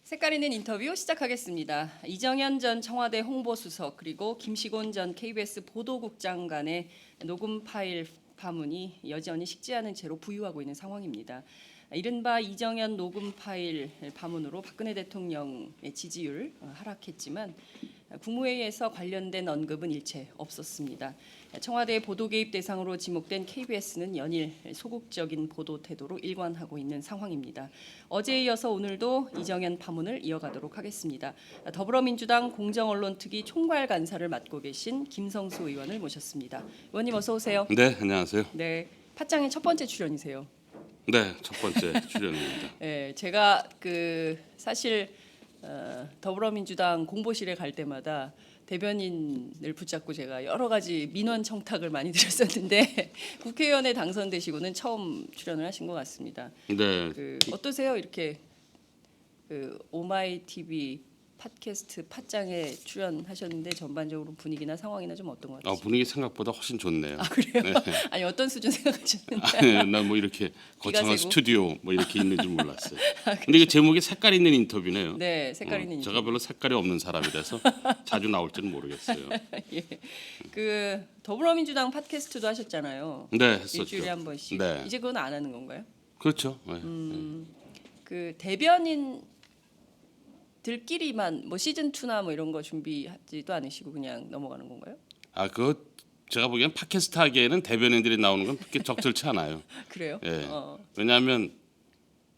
색깔 있는 인터뷰 시작하겠습니다. 이정현 전 청와대 홍보수석 그리고 김시곤 전 KBS 보도국장 간의 녹음 파일 파문이 여전히 식지 않은 채로 부유하고 있는 상황입니다. 이른바 이정현 녹음 파일 파문으로 박근혜 대통령의 지지율 하락했지만 국무회의에서 관련된 언급은 일체 없었습니다. 청와대 보도 개입 대상으로 지목된 KBS는 연일 소극적인 보도 태도로 일관하고 있는 상황입니다. 어제에 이어서 오늘도 이정현 파문을 이어가도록 하겠습니다. 더불어민주당 공정언론특위 총괄간사를 맡고 계신 김성수 의원을 모셨습니다. 의원님 어서 오세요. 네, 안녕하세요. 네, 팟짱의 첫 번째 출연이세요. 네, 첫 번째 출연입니다. 네, 제가 사실 더불어민주당 공보실에 갈 때마다 대변인을 붙잡고 제가 여러 가지 민원 청탁을 많이 드렸었는데 국회의원에 당선되시고는 처음 출연을 하신 것 같습니다. 네, 어떠세요? 이렇게 오마이 TV 팟캐스트 팟짱에 출연하셨는데 전반적으로 분위기나 상황이나 좀 어떤 것 같으세요? 분위기 생각보다 훨씬 좋네요. 아 그래요? 네. 아니 어떤 수준 생각하셨는데? 난 뭐 이렇게 거창한 세고? 스튜디오 뭐 이렇게 있는 줄 몰랐어요. 근데 이게 제목이 색깔 있는 인터뷰네요. 네, 색깔 있는 제가 별로 색깔이 없는 사람이라서 자주 나올지는 모르겠어요. 예. 더불어민주당 팟캐스트도 하셨잖아요. 네, 했었죠. 일주일에 한 번씩. 네. 이제 그건 안 하는 건가요? 그렇죠. 네. 대변인들끼리만 뭐 시즌 2나 뭐 이런 거 준비하지도 않으시고 그냥 넘어가는 건가요? 그거 제가 보기엔 팟캐스트 하기에는 대변인들이 나오는 건 그렇게 적절치 않아요. 그래요? 예. 왜냐하면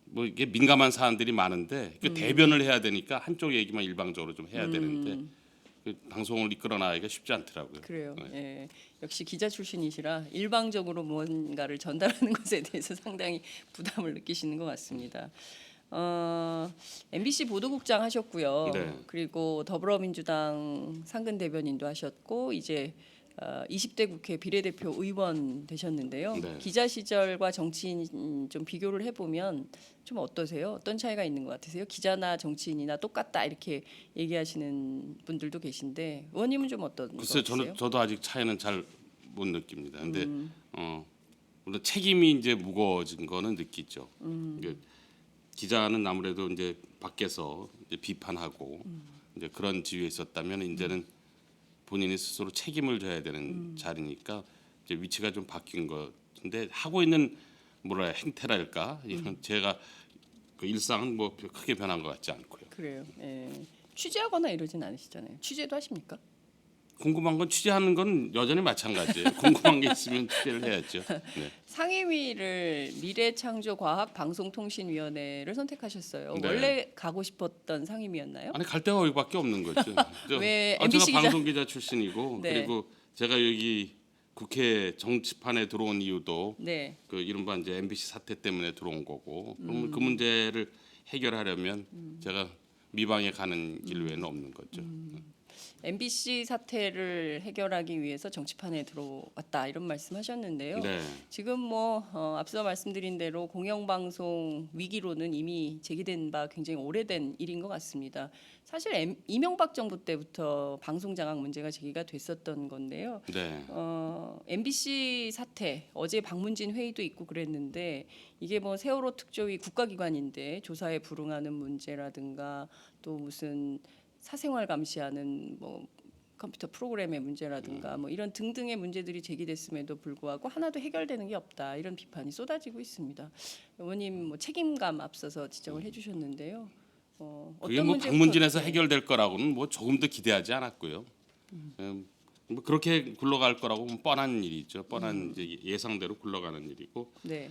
뭐 이게 민감한 사안들이 많은데 그 대변을 해야 되니까 한쪽 얘기만 일방적으로 좀 해야 되는데 그 방송을 이끌어 나가기가 쉽지 않더라고요. 그래요. 네. 예. 역시 기자 출신이시라 일방적으로 무언가를 전달하는 것에 대해서 상당히 부담을 느끼시는 것 같습니다. MBC 보도국장 하셨고요. 네. 그리고 더불어민주당 상근 대변인도 하셨고 이제 20대 국회 비례대표 의원 되셨는데요. 네. 기자 시절과 정치인 좀 비교를 해보면 좀 어떠세요? 어떤 차이가 있는 것 같으세요? 기자나 정치인이나 똑같다 이렇게 얘기하시는 분들도 계신데 의원님은 좀 어떤 것 글쎄요, 같으세요? 저도 아직 차이는 잘 못 느낍니다. 근데 물론 책임이 이제 무거워진 거는 느끼죠. 이게 기자는 아무래도 이제 밖에서 이제 비판하고 이제 그런 지위에 있었다면 이제는 본인이 스스로 책임을 져야 되는 자리니까 이제 위치가 좀 바뀐 것인데 하고 있는 행태랄까 이런 제가 그 일상은 뭐 크게 변한 것 같지 않고요. 그래요. 예. 취재하거나 이러진 않으시잖아요. 취재도 하십니까? 궁금한 건 취재하는 건 여전히 마찬가지예요. 궁금한 게 있으면 취재를 해야죠. 네. 상임위를 미래창조과학방송통신위원회를 선택하셨어요. 네. 원래 가고 싶었던 상임위였나요? 아니 갈 데가 여기밖에 없는 거죠. 왜 제가 MBC 기자? 방송 기자 출신이고 네. 그리고 제가 여기 국회 정치판에 들어온 이유도 네. 그 이른바 이제 MBC 사태 때문에 들어온 거고 그러면 그 문제를 해결하려면 제가 미방에 가는 길 외에는 없는 거죠. MBC 사태를 해결하기 위해서 정치판에 들어왔다 이런 말씀하셨는데요. 네. 지금 앞서 말씀드린 대로 공영방송 위기로는 이미 제기된 바 굉장히 오래된 일인 것 같습니다. 사실 이명박 정부 때부터 방송 장악 문제가 제기가 됐었던 건데요. 네. MBC 사태 어제 박문진 회의도 있고 그랬는데 이게 세월호 특조위 국가기관인데 조사에 불응하는 문제라든가 또 무슨 사생활 감시하는 컴퓨터 프로그램의 문제라든가 이런 등등의 문제들이 제기됐음에도 불구하고 하나도 해결되는 게 없다 이런 비판이 쏟아지고 있습니다. 의원님 책임감 앞서서 지적을 해주셨는데요. 그게 어떤 방문진에서 해결될 거라고는 조금도 기대하지 않았고요. 그렇게 굴러갈 거라고 뻔한 일이죠. 뻔한 이제 예상대로 굴러가는 일이고. 네.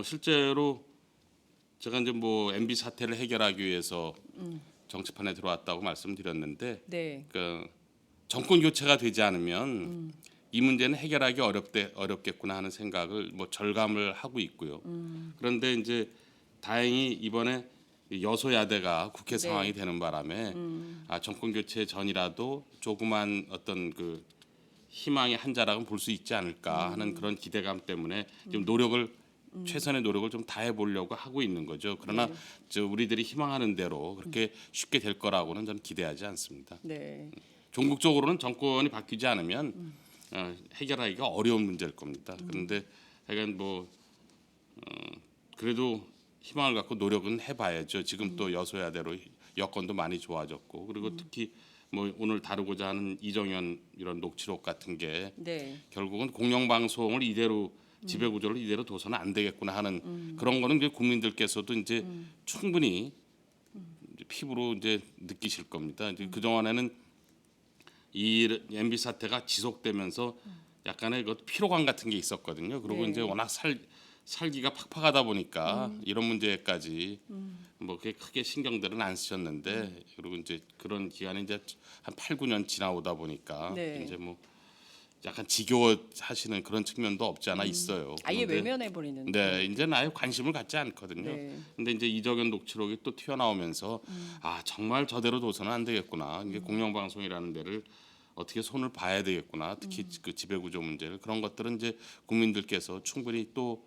실제로 제가 이제 MB 사태를 해결하기 위해서 정치판에 들어왔다고 말씀드렸는데, 네. 그 정권 교체가 되지 않으면 이 문제는 해결하기 어렵겠구나 하는 생각을 절감을 하고 있고요. 그런데 이제 다행히 이번에 여소야대가 국회 네. 상황이 되는 바람에 정권 교체 전이라도 조그만 어떤 그 희망의 한 자락은 볼 수 있지 않을까 하는 그런 기대감 때문에 좀 최선의 노력을 좀 다해 보려고 하고 있는 거죠. 그러나 네. 우리들이 희망하는 대로 그렇게 쉽게 될 거라고는 저는 기대하지 않습니다. 네. 종국적으로는 정권이 바뀌지 않으면 해결하기가 어려운 문제일 겁니다. 그런데 하여간 그래도 희망을 갖고 노력은 해봐야죠. 지금 또 여소야대로 여건도 많이 좋아졌고 그리고 특히 뭐 오늘 다루고자 하는 이정현 이런 녹취록 같은 게 네. 결국은 공영방송을 이대로 지배 구조를 이대로 둬서는 안 되겠구나 하는 그런 거는 이제 국민들께서도 이제 충분히 이제 피부로 이제 느끼실 겁니다. 이제 그 동안에는 이 MB 사태가 지속되면서 약간의 그 피로감 같은 게 있었거든요. 그리고 네. 이제 워낙 살기가 팍팍하다 보니까 이런 문제까지 뭐 그렇게 크게 신경들은 안 쓰셨는데 그리고 이제 그런 기간이 이제 한 8, 9년 지나오다 보니까 네. 이제 뭐 약간 지겨워하시는 그런 측면도 없지 않아 있어요. 아예 그런데 외면해 버리는. 네, 이제는 아예 관심을 갖지 않거든요. 네. 근데 이제 이정현 녹취록이 또 튀어나오면서 아 정말 저대로 둬서는 안 되겠구나. 이게 공영방송이라는 데를 어떻게 손을 봐야 되겠구나. 특히 그 지배구조 문제를 그런 것들은 이제 국민들께서 충분히 또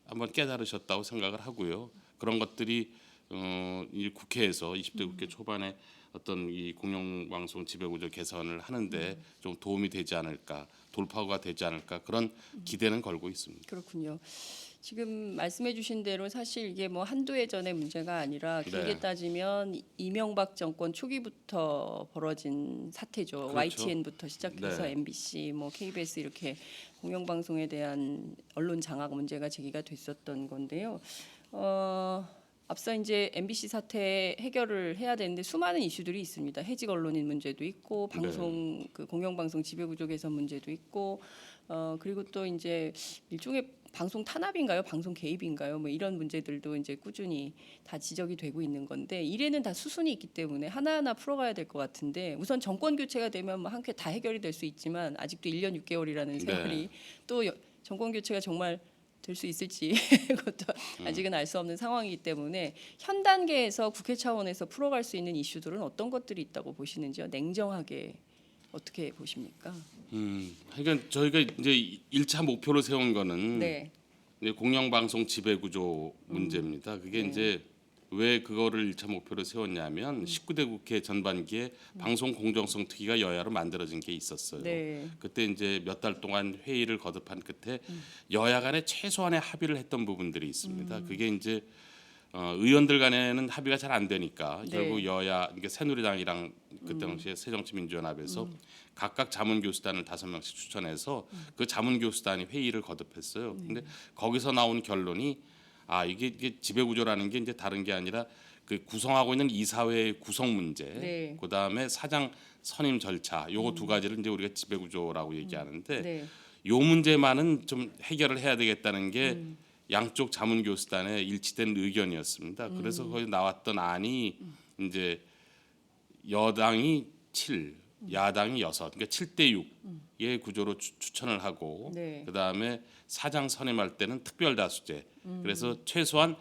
한번 깨달으셨다고 생각을 하고요. 그런 것들이 이 국회에서 20대 국회 초반에 어떤 이 공영방송 지배구조 개선을 하는데 좀 도움이 되지 않을까, 돌파구가 되지 않을까 그런 기대는 걸고 있습니다. 그렇군요. 지금 말씀해주신 대로 사실 이게 뭐 한두 해 전의 문제가 아니라 길게 네. 따지면 이명박 정권 초기부터 벌어진 사태죠. 그렇죠. YTN부터 시작해서 네. MBC, 뭐 KBS 이렇게 공영방송에 대한 언론 장악 문제가 제기가 됐었던 건데요. 앞서 이제 MBC 사태 해결을 해야 되는데 수많은 이슈들이 있습니다. 해직 언론인 문제도 있고 방송 그 공영방송 지배구조 개선 문제도 있고 그리고 또 이제 일종의 방송 탄압인가요? 방송 개입인가요? 뭐 이런 문제들도 이제 꾸준히 다 지적이 되고 있는 건데 일에는 다 수순이 있기 때문에 하나하나 풀어가야 될 것 같은데 우선 정권 교체가 되면 뭐 한 큐에 다 해결이 될 수 있지만 아직도 1년 6개월이라는 세월이 또 정권 교체가 정말 될 수 있을지 그것도 아직은 알 수 없는 상황이기 때문에 현 단계에서 국회 차원에서 풀어갈 수 있는 이슈들은 어떤 것들이 있다고 보시는지요? 냉정하게 어떻게 보십니까? 그러니까 저희가 이제 1차 목표로 세운 거는 네, 이제 공영방송 지배구조 문제입니다. 그게 네. 이제 왜 그거를 1차 목표로 세웠냐면 19대 국회 전반기에 방송 공정성 특위가 여야로 만들어진 게 있었어요. 네. 그때 이제 몇 달 동안 회의를 거듭한 끝에 여야 간에 최소한의 합의를 했던 부분들이 있습니다. 그게 이제 의원들 간에는 합의가 잘 안 되니까 네. 결국 여야 그러니까 새누리당이랑 그때 당시에 새정치민주연합에서 각각 자문교수단을 5명씩 추천해서 그 자문교수단이 회의를 거듭했어요. 근데 거기서 나온 결론이 아 이게 지배구조라는 게 이제 다른 게 아니라 그 구성하고 있는 이사회의 구성 문제, 네. 그다음에 사장 선임 절차, 요거 두 가지를 이제 우리가 지배구조라고 얘기하는데 네. 요 문제만은 좀 해결을 해야 되겠다는 게 양쪽 자문교수단의 일치된 의견이었습니다. 그래서 거기 나왔던 안이 이제 여당이 7, 야당이 6, 그러니까 7대 6의 구조로 추천을 하고 네. 그다음에 사장 선임할 때는 특별 다수제. 그래서 최소한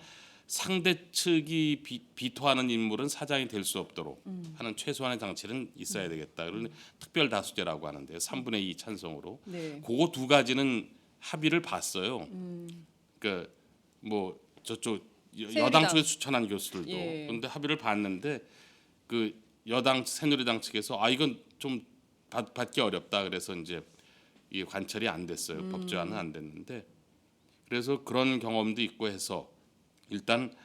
상대 측이 비토하는 인물은 사장이 될 수 없도록 하는 최소한의 장치는 있어야 되겠다. 그런 특별 다수제라고 하는데요. 3분의 2 찬성으로. 네. 그거 두 가지는 합의를 봤어요. 그러니까 뭐 저쪽 여당 새누리당. 쪽에서 추천한 교수들도 예. 그런데 합의를 봤는데 그 여당 새누리당 측에서 아 이건 좀 받기 어렵다 그래서 이제 이게 관철이 안 됐어요. 법제화는 안 됐는데 그래서 그런 경험도 있고 해서 일단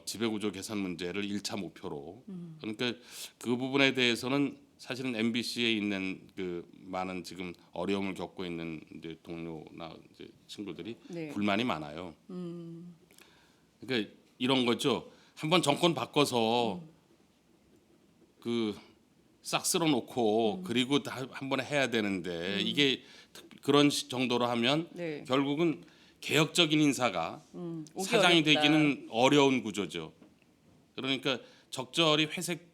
지배구조 개선 문제를 1차 목표로 그러니까 그 부분에 대해서는 사실은 MBC에 있는 그 많은 지금 어려움을 겪고 있는 이제 동료나 이제 친구들이 네. 불만이 많아요. 그러니까 이런 거죠. 한번 정권 바꿔서 그 싹 쓸어놓고 그리고 다 한 번에 해야 되는데 이게 그런 정도로 하면 네. 결국은 개혁적인 인사가 오기 사장이 어렵다. 되기는 어려운 구조죠. 그러니까 적절히 회색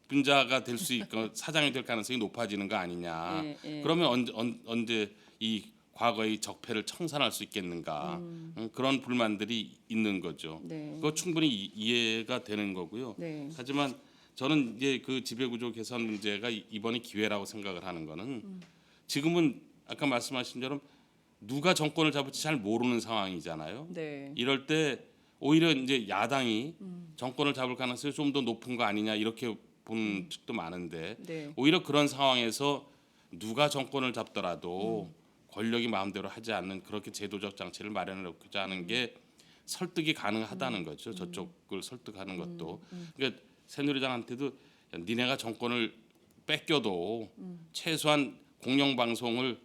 분자가 될 수 있고 사장이 될 가능성이 높아지는 거 아니냐. 예, 예. 그러면 언제 이 과거의 적폐를 청산할 수 있겠는가. 그런 불만들이 있는 거죠. 네. 그거 충분히 이해가 되는 거고요. 네. 하지만 저는 이제 그 지배구조 개선 문제가 이번이 기회라고 생각을 하는 거는 지금은 아까 말씀하신 것처럼 누가 정권을 잡을지 잘 모르는 상황이잖아요. 네. 이럴 때 오히려 이제 야당이 정권을 잡을 가능성이 좀 더 높은 거 아니냐 이렇게 보는 측도 많은데 네. 오히려 그런 상황에서 누가 정권을 잡더라도 권력이 마음대로 하지 않는 그렇게 제도적 장치를 마련해 놓고자 하는 게 설득이 가능하다는 거죠. 저쪽을 설득하는 것도. 그러니까 새누리당한테도 야, 니네가 정권을 뺏겨도 최소한 공영방송을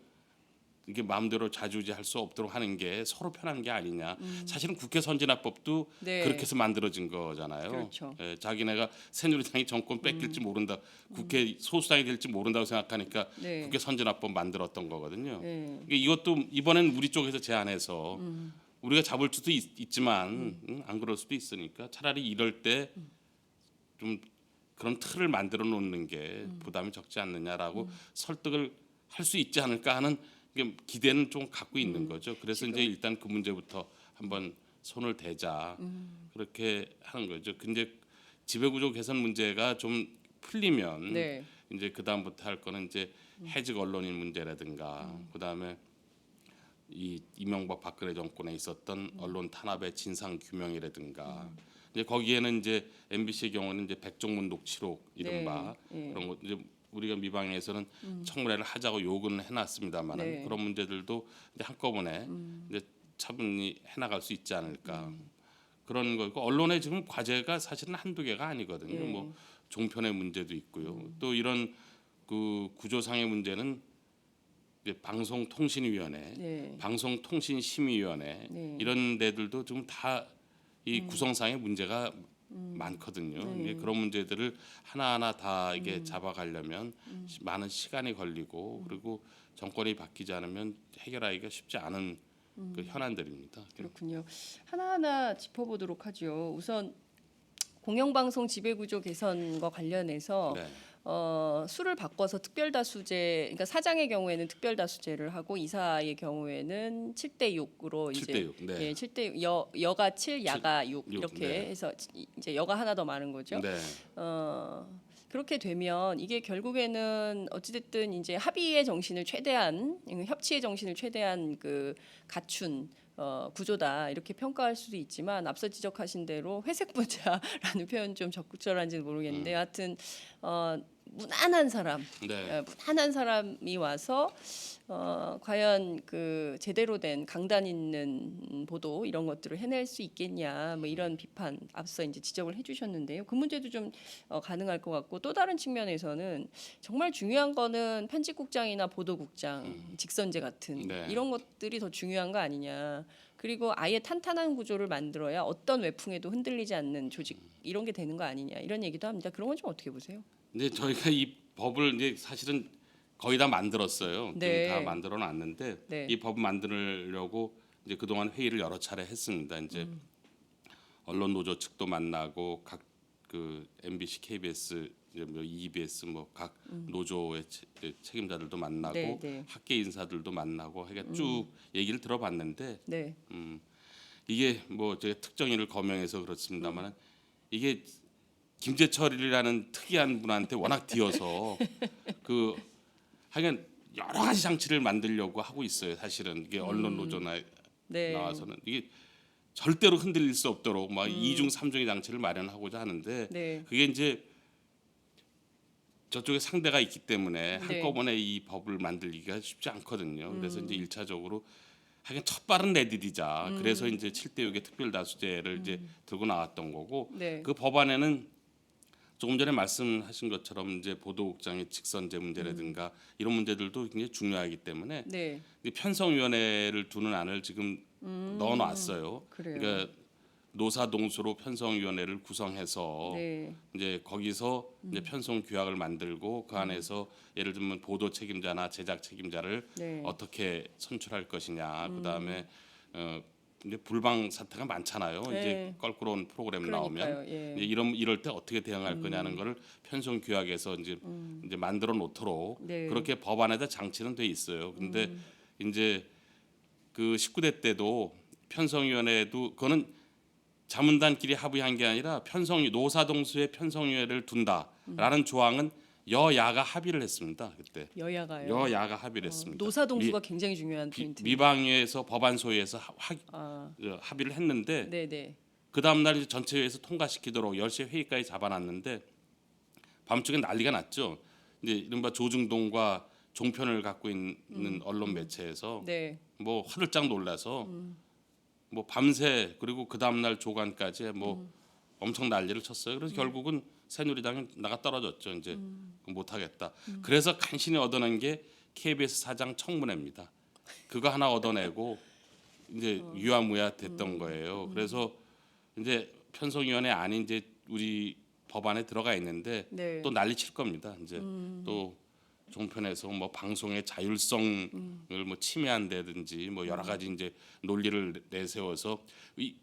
이게 마음대로 좌지우지할 수 없도록 하는 게 서로 편한 게 아니냐. 사실은 국회 선진화법도 네. 그렇게 해서 만들어진 거잖아요. 그렇죠. 예, 자기네가 새누리당이 정권 뺏길지 모른다, 국회 소수당이 될지 모른다고 생각하니까 네. 국회 선진화법 만들었던 거거든요. 네. 그러니까 이것도 이번엔 우리 쪽에서 제안해서 우리가 잡을 수도 있지만 안 그럴 수도 있으니까 차라리 이럴 때 좀 그런 틀을 만들어 놓는 게 부담이 적지 않느냐라고 설득을 할 수 있지 않을까 하는 기대는 좀 갖고 있는 거죠. 그래서 이제 일단 그 문제부터 한번 손을 대자 그렇게 하는 거죠. 근데 지배구조 개선 문제가 좀 풀리면 네. 이제 그 다음부터 할 거는 이제 해직 언론인 문제라든가 그 다음에 이 이명박 박근혜 정권에 있었던 언론 탄압의 진상 규명이라든가 이제 거기에는 이제 MBC의 경우는 이제 백종문 녹취록 이른바 네. 그런 것 이제 우리가 미방에서는 청문회를 하자고 요구는 해놨습니다만 네. 그런 문제들도 이제 한꺼번에 이제 차분히 해나갈 수 있지 않을까 그런 거고 언론의 지금 과제가 사실은 한두 개가 아니거든요. 네. 뭐 종편의 문제도 있고요. 또 이런 그 구조상의 문제는 이제 방송통신위원회, 네. 방송통신심의위원회 네. 이런 데들도 지금 다 이 구성상의 문제가 많거든요. 네. 이게 그런 문제들을 하나하나 다 이게 잡아가려면 많은 시간이 걸리고 그리고 정권이 바뀌지 않으면 해결하기가 쉽지 않은 그 현안들입니다. 그렇군요. 하나하나 짚어보도록 하죠. 우선 공영방송 지배구조 개선과 관련해서 네. 수를 바꿔서 특별다수제, 그러니까 사장의 경우에는 특별다수제를 하고 이사의 경우에는 7대 6으로 7대 6. 네. 예, 7대 여가 7, 야가 6 육, 이렇게 네. 해서 이제 여가 하나 더 많은 거죠. 네. 그렇게 되면 이게 결국에는 어찌됐든 이제 합의의 정신을 최대한 협치의 정신을 최대한 그 갖춘 구조다 이렇게 평가할 수도 있지만 앞서 지적하신 대로 회색 부자라는 표현 좀 적절한지는 모르겠는데 하여튼 무난한 사람, 네. 무난한 사람이 와서 과연 그 제대로 된 강단 있는 보도 이런 것들을 해낼 수 있겠냐 뭐 이런 비판 앞서 이제 지적을 해주셨는데요. 그 문제도 좀 가능할 것 같고 또 다른 측면에서는 정말 중요한 거는 편집국장이나 보도국장, 직선제 같은 네. 이런 것들이 더 중요한 거 아니냐. 그리고 아예 탄탄한 구조를 만들어야 어떤 외풍에도 흔들리지 않는 조직 이런 게 되는 거 아니냐 이런 얘기도 합니다. 그런 건 좀 어떻게 보세요? 근데 저희가 이 법을 이제 사실은 거의 다 만들었어요. 네. 지금 다 만들어 놨는데 네. 이 법 만들려고 이제 그동안 회의를 여러 차례 했습니다. 이제 언론 노조 측도 만나고 각 그 MBC, KBS, 이제 뭐 EBS 뭐 각 노조의 책임자들도 만나고 네, 네. 학계 인사들도 만나고 하여간 쭉 얘기를 들어봤는데 네. 이게 뭐 제가 특정인을 거명해서 그렇습니다만 이게 김재철이라는 특이한 분한테 워낙 뒤어서 그 하여간 여러 가지 장치를 만들려고 하고 있어요. 사실은 이게 언론 노조나 네. 나와서는 이게 절대로 흔들릴 수 없도록 막 이중 삼중의 장치를 마련하고자 하는데 네. 그게 이제 저쪽에 상대가 있기 때문에 네. 한꺼번에 이 법을 만들기가 쉽지 않거든요. 그래서 이제 1차적으로 하여간 첫 발은 내디디자. 그래서 이제 7대 6의 특별다수제를 이제 들고 나왔던 거고 네. 그 법안에는 조금 전에 말씀하신 것처럼 이제 보도국장의 직선제 문제라든가 이런 문제들도 굉장히 중요하기 때문에 네. 편성위원회를 두는 안을 지금 넣어놨어요. 그래요. 그러니까 노사동수로 편성위원회를 구성해서 네. 이제 거기서 이제 편성 규약을 만들고 그 안에서 예를 들면 보도 책임자나 제작 책임자를 네. 어떻게 선출할 것이냐. 그다음에 이제 불방 사태가 많잖아요. 네. 이제 껄끄러운 프로그램 그러니까요. 나오면 예. 이제 이럴 때 어떻게 대응할 거냐는 거를 편성 규약에서 이제 만들어 놓도록 네. 그렇게 법안에다 장치는 돼 있어요. 근데 이제 그 19대 때도 편성위원회도 그거는 자문단끼리 합의한 게 아니라 노사동수의 편성위원회를 둔다라는 조항은 여야가 합의를 했습니다. 그때 여야가요. 여야가 합의를 했습니다. 노사동수가 굉장히 중요한 포인트. 미방위에서 법안소위에서 아, 합의를 했는데 네, 네. 그 다음 날 이제 전체회에서 통과시키도록 10시에 회의까지 잡아놨는데 밤중에 난리가 났죠. 이제 이른바 조중동과 종편을 갖고 있는 언론 매체에서 네. 뭐 화들짝 놀라서 뭐 밤새 그리고 그 다음 날 조간까지 뭐 엄청 난리를 쳤어요. 그래서 결국은 새누리당이 나가 떨어졌죠. 이제 못 하겠다. 그래서 간신히 얻어낸 게 KBS 사장 청문회입니다. 그거 하나 얻어내고 이제 유야무야 됐던 거예요. 그래서 이제 편성위원회 안이 이제 우리 법안에 들어가 있는데 네. 또 난리 칠 겁니다. 이제 또 종편에서 뭐 방송의 자율성을 뭐 침해한다든지 뭐 여러 가지 이제 논리를 내세워서 이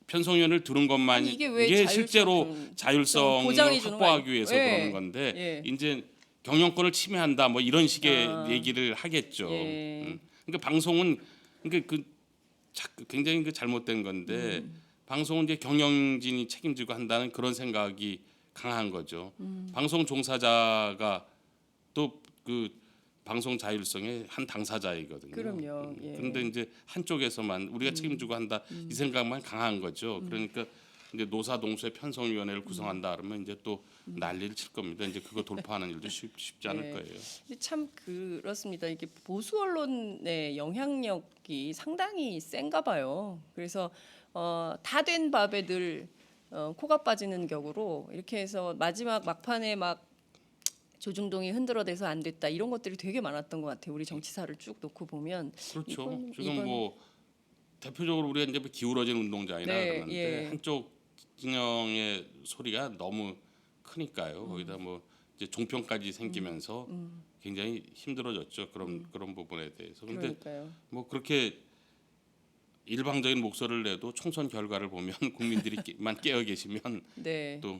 편성위원회를 두는 것만이 아니, 이게 왜 실제로 좀 자율성을 보장해 주는 거 확보하기 아니- 위해서 예. 그러는 건데 예. 이제 경영권을 침해한다 뭐 이런 식의 얘기를 하겠죠. 예. 그러니까 방송은 그러니까 굉장히 잘못된 건데 방송은 이제 경영진이 책임지고 한다는 그런 생각이 강한 거죠. 방송 종사자가 또 그 방송 자율성의 한 당사자이거든요. 그럼요. 예. 그런데 이제 한쪽에서만 우리가 책임지고 한다 이 생각만 강한 거죠. 그러니까 이제 노사동수의 편성위원회를 구성한다 그러면 이제 또 난리를 칠 겁니다. 이제 그거 돌파하는 일도 쉽지 않을 네. 거예요. 근데 참 그렇습니다. 이게 보수 언론의 영향력이 상당히 센가 봐요. 그래서 다 된 밥에 늘 코가 빠지는 격으로 이렇게 해서 마지막 막판에 막 조중동이 흔들어대서 안 됐다 이런 것들이 되게 많았던 것 같아요. 우리 정치사를 쭉 놓고 보면 그렇죠. 지금 뭐 대표적으로 우리가 이제 뭐 기울어진 운동장이라 네, 그러는데 예. 한쪽 진영의 소리가 너무 크니까요. 거기다 뭐 이제 종편까지 생기면서 굉장히 힘들어졌죠. 그런 부분에 대해서. 근데 그러니까요. 뭐 그렇게 일방적인 목소리를 내도 총선 결과를 보면 국민들이만 깨어 계시면 네. 또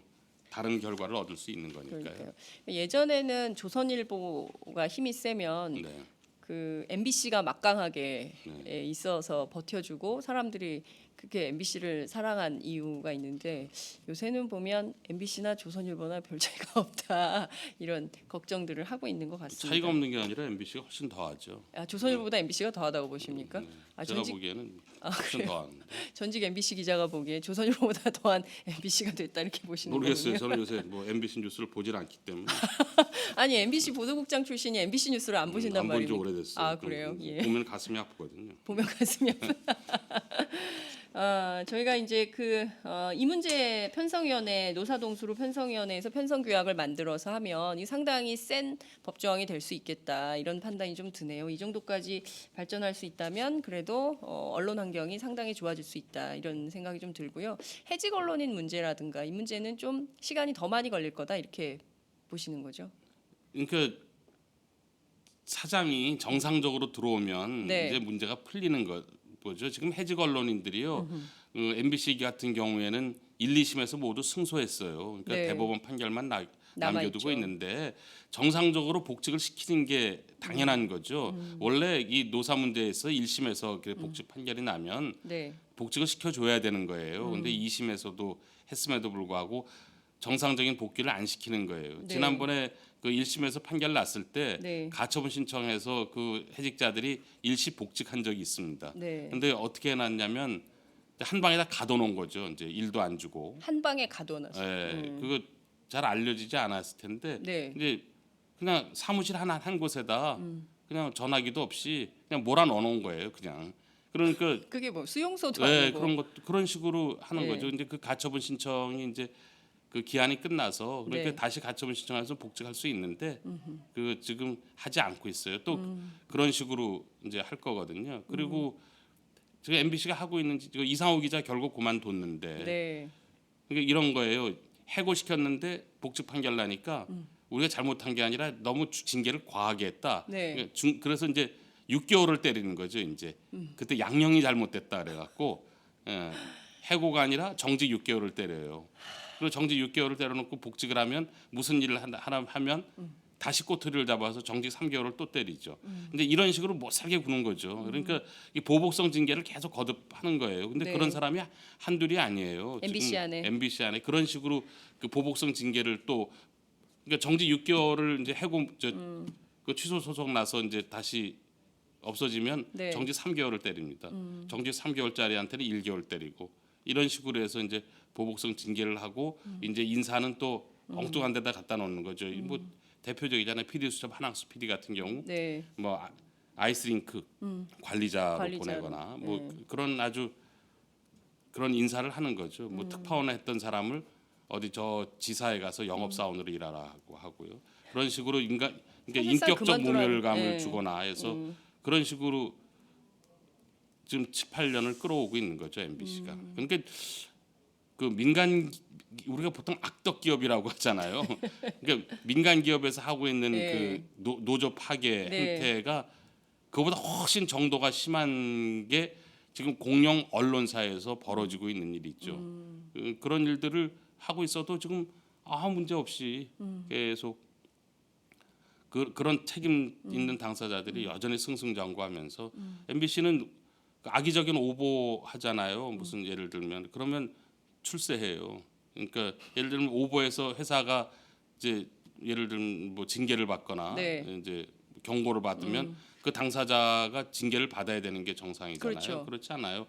다른 결과를 얻을 수 있는 거니까요. 그러니까요. 예전에는 조선일보가 힘이 세면 네. 그 MBC가 막강하게 있어서 버텨주고 사람들이 그렇게 MBC를 사랑한 이유가 있는데 요새는 보면 MBC나 조선일보나 별 차이가 없다 이런 걱정들을 하고 있는 것 같습니다. 차이가 없는 게 아니라 MBC가 훨씬 더하죠. 아, 조선일보보다 MBC가 더하다고 보십니까? 네. 아, 제가 보기에는 훨씬 더하는데. 전직 MBC 기자가 보기에 조선일보보다 더한 MBC가 됐다 이렇게 보시는 모르겠어요. 거군요. 저는 요새 뭐 MBC 뉴스를 보질 않기 때문에 아니 MBC 보도국장 출신이 MBC 뉴스를 안 보신단 안 본 지 말입니까? 오래됐어요. 아 그래요? 예. 보면 가슴이 아프거든요. 보면 가슴이 아프. 저희가 이제 이 문제 편성위원회 노사동수로 편성위원회에서 편성규약을 만들어서 하면 이 상당히 센 법조항이 될 수 있겠다 이런 판단이 좀 드네요. 이 정도까지 발전할 수 있다면 그래도 언론 환경이 상당히 좋아질 수 있다 이런 생각이 좀 들고요. 해직 언론인 문제라든가 이 문제는 좀 시간이 더 많이 걸릴 거다 이렇게 보시는 거죠. 그러니까 사장이 정상적으로 들어오면 네. 이제 문제가 풀리는 거죠. 지금 해직 언론인들이요. MBC 같은 경우에는 1, 2심에서 모두 승소했어요. 그러니까 네. 대법원 판결만 남겨두고 남아있죠. 있는데 정상적으로 복직을 시키는 게 당연한 거죠. 원래 이 노사 문제에서 1심에서 복직 판결이 나면 네. 복직을 시켜줘야 되는 거예요. 근데 2심에서도 했음에도 불구하고 정상적인 복귀를 안 시키는 거예요. 네. 지난번에 그 1심에서 판결 났을 때 네. 가처분 신청해서 그 해직자들이 일시 복직한 적이 있습니다. 네. 근데 어떻게 해놨냐면 한 방에다 가둬놓은 거죠. 이제 일도 안 주고. 한 방에 가둬놨어요. 예, 그거 잘 알려지지 않았을 텐데. 네. 이제 그냥 사무실 한 곳에다 그냥 전화기도 없이 그냥 몰아넣어놓은 거예요. 그냥. 그러니까 그게 뭐 수용소도 네, 아니고. 그런 식으로 하는 예. 거죠. 근데 그 가처분 신청이 이제 그 기한이 끝나서 그러니까 네. 다시 가처분 신청해서 복직할 수 있는데 그 지금 하지 않고 있어요. 또 그런 식으로 이제 할 거거든요. 그리고 지금 MBC가 하고 있는 이상호 기자 결국 그만뒀는데 네. 그러니까 이런 거예요. 해고시켰는데 복직 판결 나니까 우리가 잘못한 게 아니라 너무 징계를 과하게 했다. 네. 그러니까 그래서 이제 6개월을 때리는 거죠. 이제 그때 양형이 잘못됐다 그래갖고 해고가 아니라 정직 6개월을 때려요. 그리고 정직 6개월을 때려놓고 복직을 하면 무슨 일을 하면 다시 꼬투리를 잡아서 정직 3개월을 또 때리죠. 근데 이런 식으로 못 살게 구는 거죠. 그러니까 이 보복성 징계를 계속 거듭하는 거예요. 근데 네. 그런 사람이 한둘이 아니에요. MBC 지금 안에. MBC 안에 그런 식으로 그 보복성 징계를 또 그러니까 정직 6개월을 이제 해고 그 취소 소송 나서 이제 다시 없어지면 네. 정직 3개월을 때립니다. 정직 3개월짜리한테는 1개월 때리고 이런 식으로 해서 이제 보복성 징계를 하고 이제 인사는 또 엉뚱한 데다 갖다 놓는 거죠. 뭐 대표적이잖아요. PD 수첩 한학수 PD 같은 경우 네. 뭐 아이스링크 관리자로 관리자로. 보내거나 뭐 네. 그런 아주 그런 인사를 하는 거죠. 뭐 특파원을 했던 사람을 어디 저 지사에 가서 영업사원으로 일하라고 하고요. 그런 식으로 그러니까 사실상 인격적 그만두라는- 모멸감을 예. 주거나 해서 그런 식으로 지금 7, 8년을 끌어오고 있는 거죠 MBC가. 그러니까 그 민간 우리가 보통 악덕 기업이라고 하잖아요. 그러니까 민간 기업에서 하고 있는 네. 그 노조 파괴 네. 행태가 그보다 훨씬 정도가 심한 게 지금 공영 언론사에서 벌어지고 있는 일이 있죠. 그런 일들을 하고 있어도 지금 아무 문제 없이 계속 그런 책임 있는 당사자들이 여전히 승승장구하면서 MBC는 악의적인 오보 하잖아요. 무슨 예를 들면 그러면 출세해요. 그러니까 예를 들면 오보해서 회사가 이제 예를 들면 뭐 징계를 받거나 네. 이제 경고를 받으면 그 당사자가 징계를 받아야 되는 게 정상이잖아요. 그렇죠. 그렇지 않아요.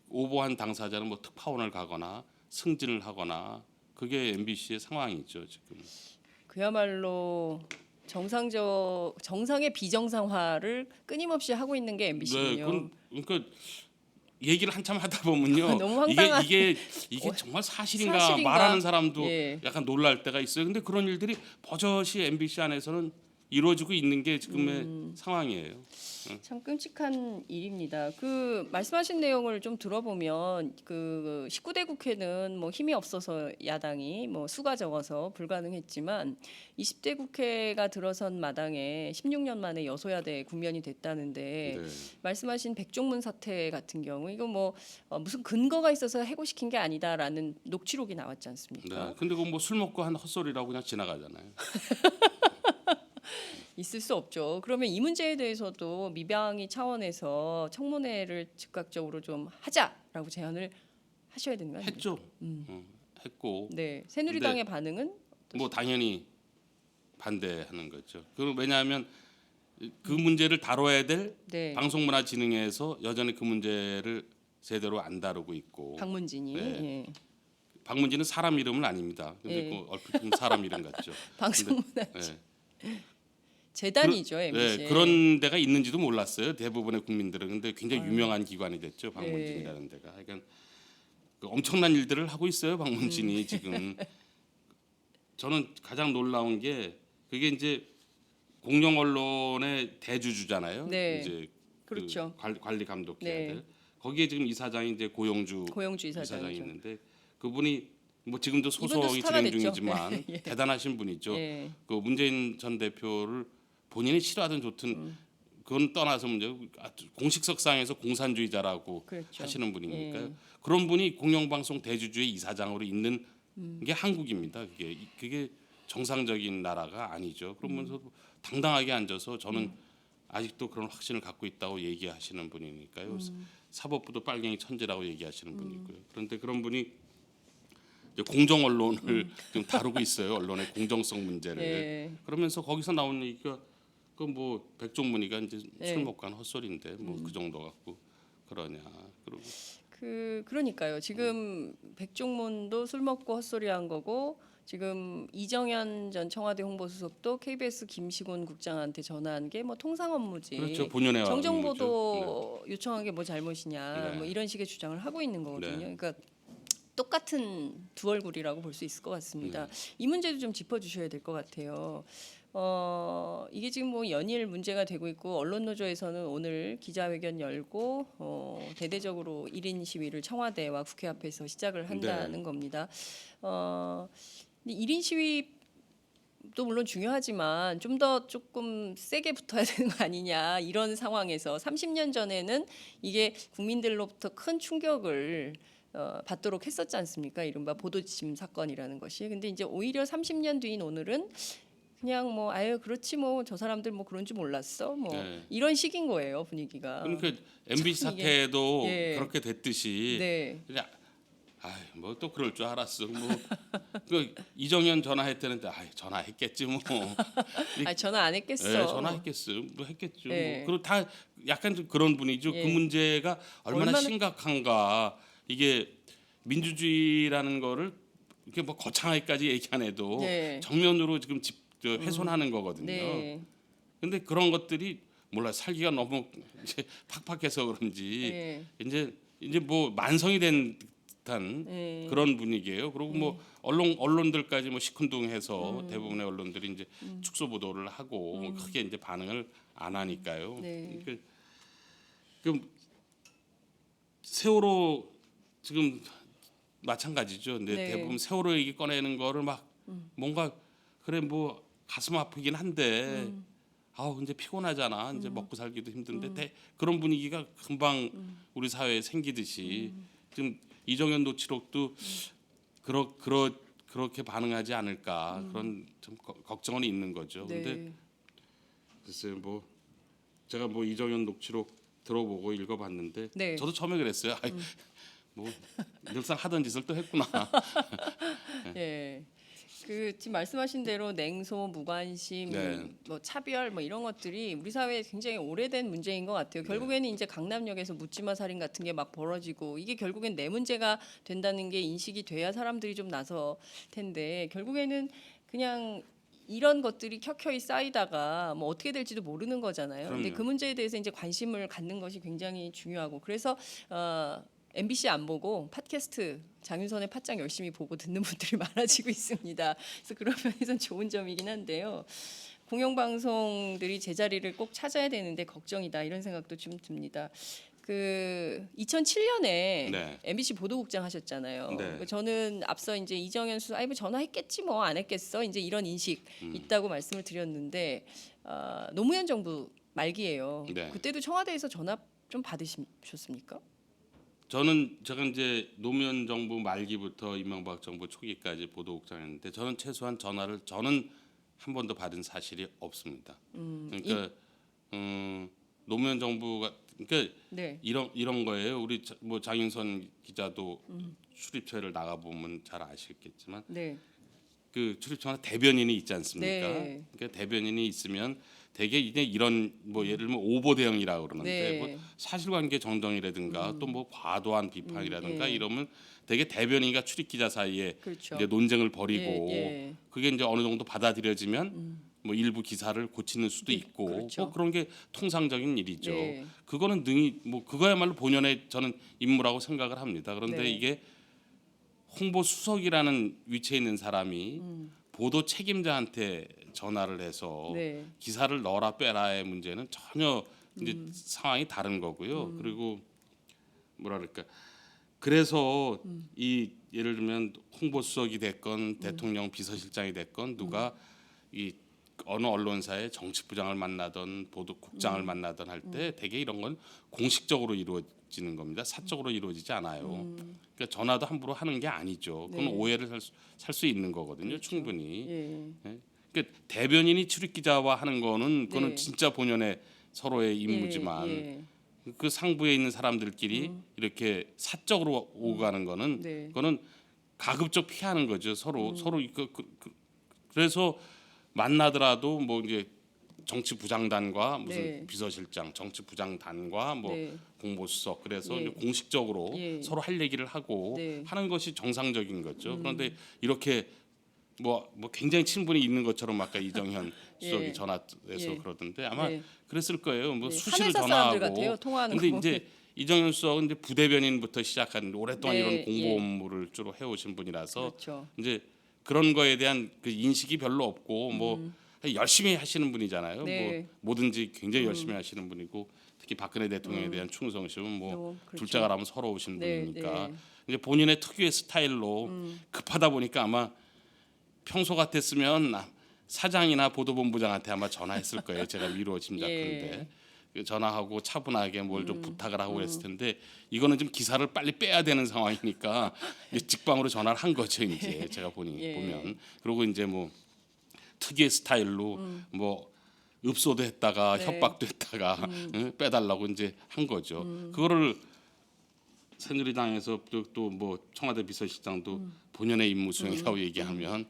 오보한 당사자는 뭐 특파원을 가거나 승진을 하거나 그게 MBC의 상황이죠 지금. 그야말로 정상의 비정상화를 끊임없이 하고 있는 게 네, MBC군요. 그러니까 얘기를 한참 하다 보면요. 너무 황당한- 이게 정말 사실인가, 사실인가? 말하는 사람도 예. 약간 놀랄 때가 있어요. 근데 그런 일들이 버젓이 MBC 안에서는 이루어지고 있는 게 지금의 상황이에요. 참 끔찍한 일입니다. 그 말씀하신 내용을 좀 들어보면 그 19대 국회는 뭐 힘이 없어서 야당이 뭐 수가 적어서 불가능했지만 20대 국회가 들어선 마당에 16년 만에 여소야대 국면이 됐다는데 네. 말씀하신 백종문 사태 같은 경우 이거 뭐 무슨 근거가 있어서 해고시킨 게 아니다라는 녹취록이 나왔지 않습니까? 네. 근데 그거 뭐 술 먹고 한 헛소리라고 그냥 지나가잖아요. 있을 수 없죠. 그러면 이 문제에 대해서도 미방위 차원에서 청문회를 즉각적으로 좀 하자라고 제안을 하셔야 되는 거 아닙니까? 했죠. 했고 네, 새누리당의 반응은 뭐 당연히 반대하는 거죠. 그 왜냐하면 그 문제를 다뤄야 될 네, 방송문화진흥회에서 여전히 그 문제를 제대로 안 다루고 있고 박문진이 네. 예. 박문진은 사람 이름은 아닙니다. 근데 예. 그 얼핏 보면 사람 이름 같죠. 방송문화 네. 재단이죠, MBC. 네, 그런 데가 있는지도 몰랐어요. 대부분의 국민들은. 근데 굉장히 유명한 기관이 됐죠. 네. 박문진이라는 데가. 그러니까 그 엄청난 일들을 하고 있어요. 박문진이 지금. 저는 가장 놀라운 게 그게 이제 공영 언론의 대주주잖아요. 네. 이제 그렇죠. 그 관리 감독해야 네. 될. 거기에 지금 이사장이 이제 고용주 고용주 이사장이 이사장이죠. 있는데 그분이 뭐 지금도 이분도 소송이 스타가 진행 됐죠. 중이지만 예. 대단하신 분이죠. 예. 그 문재인 전 대표를 본인이 싫어하든 좋든 그건 떠나서 문제 공식석상에서 공산주의자라고 그렇죠. 하시는 분이니까요. 예. 그런 분이 공영방송 대주주의 이사장으로 있는 게 한국입니다. 그게 정상적인 나라가 아니죠. 그러면서도 당당하게 앉아서 저는 아직도 그런 확신을 갖고 있다고 얘기하시는 분이니까요. 사법부도 빨갱이 천재라고 얘기하시는 분이고요. 그런데 그런 분이 이제 공정 언론을 좀 다루고 있어요. 언론의 공정성 문제를. 예. 그러면서 거기서 나온 얘기가 그 뭐 백종문이가 이제 예. 술 먹고 한 헛소리인데 뭐 그 정도 갖고 그러냐. 그리고 그러니까요. 지금 백종문도 술 먹고 헛소리한 거고 지금 이정현 전 청와대 홍보수석도 KBS 김시곤 국장한테 전화한 게 뭐 통상 업무지. 그렇죠. 본연의 정정보도 요청한 게 뭐 잘못이냐. 네. 뭐 이런 식의 주장을 하고 있는 거거든요. 네. 그러니까 똑같은 두 얼굴이라고 볼 수 있을 것 같습니다. 이 문제도 좀 짚어주셔야 될 것 같아요. 이게 지금 뭐 연일 문제가 되고 있고 언론노조에서는 오늘 기자회견 열고 대대적으로 1인 시위를 청와대와 국회 앞에서 시작을 한다는 겁니다. 근데 1인 시위도 물론 중요하지만 좀 더 조금 세게 붙어야 되는 거 아니냐 이런 상황에서 30년 전에는 이게 국민들로부터 큰 충격을 받도록 했었지 않습니까? 이른바 보도지침 사건이라는 것이. 근데 이제 오히려 30년 뒤인 오늘은 그냥 뭐 아유 그렇지 뭐 저 사람들 뭐 그런 줄 몰랐어 뭐 네. 이런 식인 거예요 분위기가. 그러니까 MBC 참 이게- 사태도 예. 그렇게 됐듯이 네. 그냥 뭐 또 그럴 줄 알았어. 그 이정현 전화했다는데 전화했겠지 뭐. 아 전화 안 했겠어. 예, 전화했겠어. 뭐 했겠죠. 예. 뭐. 그리고 다 약간 좀 그런 분이죠. 예. 그 문제가 얼마나 얼마나- 심각한가. 이게 민주주의라는 거를 이렇게 뭐 거창하게까지 얘기 안 해도 네. 정면으로 지금 훼손하는 거거든요. 네. 근데 그런 것들이 몰라 살기가 너무 이제 팍팍해서 그런지 네. 이제 뭐 만성이 된 듯한 네. 그런 분위기예요. 그리고 뭐 언론들까지 뭐 시큰둥해서 대부분의 언론들이 이제 축소 보도를 하고 뭐 크게 이제 반응을 안 하니까요. 네. 그 세월호 지금 마찬가지죠. 근데 네. 대부분 세월호 얘기 꺼내는 거를 막 뭔가 그래 뭐 가슴 아프긴 한데 아우 이제 피곤하잖아. 이제 먹고 살기도 힘든데 그런 분위기가 금방 우리 사회에 생기듯이 지금 이정현 노치록도 그렇게 반응하지 않을까 그런 좀 걱정은 있는 거죠. 근데 네. 글쎄요 뭐 제가 뭐 이정현 녹취록 들어보고 읽어봤는데 네. 저도 처음에 그랬어요. 아이, 뭐 늘상 하던 짓을 또 했구나. 예. 그 지금 말씀하신 대로 냉소, 무관심, 네. 뭐 차별 뭐 이런 것들이 우리 사회에 굉장히 오래된 문제인 것 같아요. 결국에는 이제 강남역에서 묻지마 살인 같은 게 막 벌어지고 이게 결국엔 내 문제가 된다는 게 인식이 돼야 사람들이 좀 나설 텐데 결국에는 그냥 이런 것들이 켜켜이 쌓이다가 뭐 어떻게 될지도 모르는 거잖아요. 근데 그럼요. 그 문제에 대해서 이제 관심을 갖는 것이 굉장히 중요하고 그래서 MBC 안 보고 팟캐스트 장윤선의 팟짱 열심히 보고 듣는 분들이 많아지고 있습니다. 그래서 그런 면에서는 좋은 점이긴 한데요. 공영방송들이 제자리를 꼭 찾아야 되는데 걱정이다 이런 생각도 좀 듭니다. 그 2007년에 네. MBC 보도국장 하셨잖아요. 네. 저는 앞서 이제 이정현 수사, 아이 뭐 전화했겠지 뭐 안 했겠어 이제 이런 인식 있다고 말씀을 드렸는데 노무현 정부 말기예요. 네. 그때도 청와대에서 전화 좀 받으셨습니까? 제가 이제 노무현 정부 말기부터 이명박 정부 초기까지 보도국장했는데 저는 최소한 전화를 저는 한 번도 받은 사실이 없습니다. 그러니까 노무현 정부가 그러니까 네. 이런 거예요. 우리 뭐 장윤선 기자도 출입처를 나가 보면 잘 아시겠지만 네. 그 출입처마다 대변인이 있지 않습니까? 네. 그러니까 대변인이 있으면 대개 이제 이런 뭐 예를 들면 오보 대응이라고 그러는데 네. 뭐 사실관계 정정이라든가 또 뭐 과도한 비판이라든가 예. 이러면 대개 대변인과 출입 기자 사이에 그렇죠. 이제 논쟁을 벌이고 예, 예. 그게 이제 어느 정도 받아들여지면 뭐 일부 기사를 고치는 수도 있고 그렇죠. 뭐 그런 게 통상적인 일이죠. 네. 그거는 능히 뭐 그거야말로 본연의 저는 임무라고 생각을 합니다. 그런데 네. 이게 홍보 수석이라는 위치에 있는 사람이 보도 책임자한테 전화를 해서 네. 기사를 넣어라 빼라의 문제는 전혀 이제 상황이 다른 거고요. 그리고 뭐라 그럴까? 그래서 이 예를 들면 홍보 수석이 됐건 대통령 비서실장이 됐건 누가 이 어느 언론사의 정치부장을 만나던 보도국장을 만나던 할 때 대개 이런 건 공식적으로 이루어지는 겁니다. 사적으로 이루어지지 않아요. 그러니까 전화도 함부로 하는 게 아니죠. 그건 네. 오해를 살 수 있는 거거든요. 충분히. 예. 그러니까 대변인이 출입 기자와 하는 거는 그거는 네. 진짜 본연의 서로의 임무지만 예. 그 상부에 있는 사람들끼리 이렇게 사적으로 오고 가는 거는 네. 그거는 가급적 피하는 거죠. 서로 그래서 만나더라도 뭐 이제 정치부장단과 무슨 네. 비서실장, 정치부장단과 뭐 네. 공보수석 그래서 예. 이제 공식적으로 예. 서로 할 얘기를 하고 네. 하는 것이 정상적인 거죠. 그런데 이렇게 뭐 굉장히 친분이 있는 것처럼 아까 이정현 수석이 예. 전화해서 예. 그러던데 아마 네. 그랬을 거예요. 뭐 네. 수시로 한회사 사람들 전화하고. 같아요. 통화하는 근데 거. 이제 이정현 수석은 이제 부대변인부터 시작한 오랫동안 네. 이런 공보 예. 업무를 주로 해오신 분이라서 그렇죠. 이제 그런 거에 대한 그 인식이 별로 없고 뭐 열심히 하시는 분이잖아요. 네. 뭐 뭐든지 굉장히 열심히 하시는 분이고 특히 박근혜 대통령에 대한 충성심은 뭐 그렇죠. 둘째가라면 서러우신 네, 분이니까 네. 이제 본인의 특유의 스타일로 급하다 보니까 아마 평소 같았으면 사장이나 보도본부장한테 아마 전화했을 거예요. 제가 미루어 짐작하는데 그 전화하고 차분하게 뭘 좀 부탁을 하고 그랬을 텐데 이거는 좀 기사를 빨리 빼야 되는 상황이니까 이제 직방으로 전화를 한 거죠. 이제 제가 예. 보면 그리고 이제 뭐 특유의 스타일로 뭐 읍소도 했다가 네. 협박도 했다가 응? 빼달라고 이제 한 거죠. 그거를 새누리당에서 또 뭐 청와대 비서실장도 본연의 임무 수행이라고 얘기하면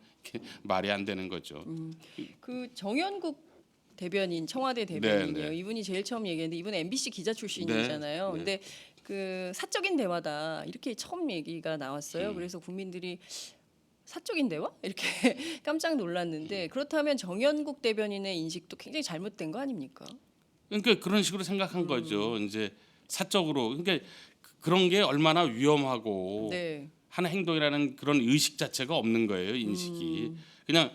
말이 안 되는 거죠. 그 정연국 대변인 청와대 대변인이요. 네, 네. 이분이 제일 처음 얘기했는데 이분 MBC 기자 출신이잖아요. 네, 네. 근데 그 사적인 대화다 이렇게 처음 얘기가 나왔어요. 그래서 국민들이 사적인 대화 이렇게 깜짝 놀랐는데 그렇다면 정연국 대변인의 인식도 굉장히 잘못된 거 아닙니까? 그러니까 그런 식으로 생각한 거죠. 이제 사적으로 그러니까 그런 게 얼마나 위험하고 네. 하는 행동이라는 그런 의식 자체가 없는 거예요. 인식이 그냥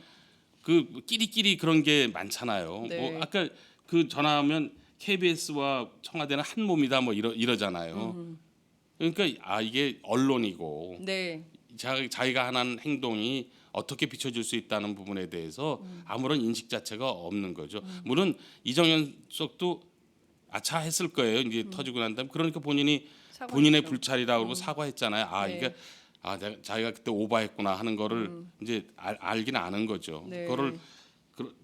그 끼리끼리 그런 게 많잖아요. 네. 뭐 아까 그 전화하면 KBS와 청와대는 한 몸이다 뭐 이러잖아요. 그러니까 이게 언론이고 네. 자기가 하는 행동이 어떻게 비춰질 수 있다는 부분에 대해서 아무런 인식 자체가 없는 거죠. 물론 이정현 수석도 아차 했을 거예요. 이제 터지고 난 다음에 그러니까 본인의 사과했죠. 불찰이라고 그러고 사과했잖아요. 네. 이게 내가 자기가 그때 오바했구나 하는 거를 이제 알긴 아는 거죠. 네. 그거를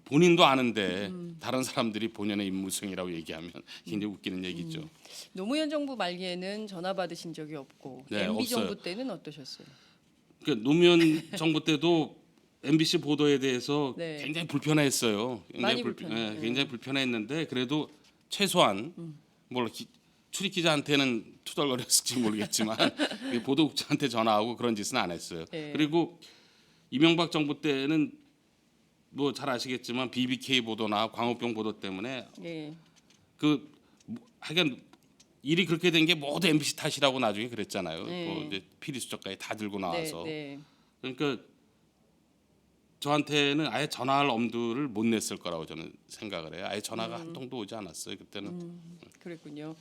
본인도 아는데 다른 사람들이 본연의 임무수행이라고 얘기하면 굉장히 웃기는 얘기죠. 노무현 정부 말기에는 전화 받으신 적이 없고 네, MB 없어요. 정부 때는 어떠셨어요? 그 노무현 정부 때도 MBC 보도에 대해서 네. 굉장히 불편했어요. 많이 불편해요. 굉장히 불편했는데 그래도 최소한 출입 기자한테는 투덜거렸을지 모르겠지만 보도국장한테 전화하고 그런 짓은 안 했어요. 네. 그리고 이명박 정부 때는 뭐 잘 아시겠지만 BBK 보도나 광우병 보도 때문에 예. 하여간 일이 그렇게 된 게 모두 MBC 탓이라고 나중에 그랬잖아요. 네. 뭐 이제 PD 수첩까지 다 들고 나와서 네. 그러니까 저한테는 아예 전화할 엄두를 못 냈을 거라고 저는 생각을 해요. 아예 전화가 한 통도 오지 않았어요 그때는. 그랬군요.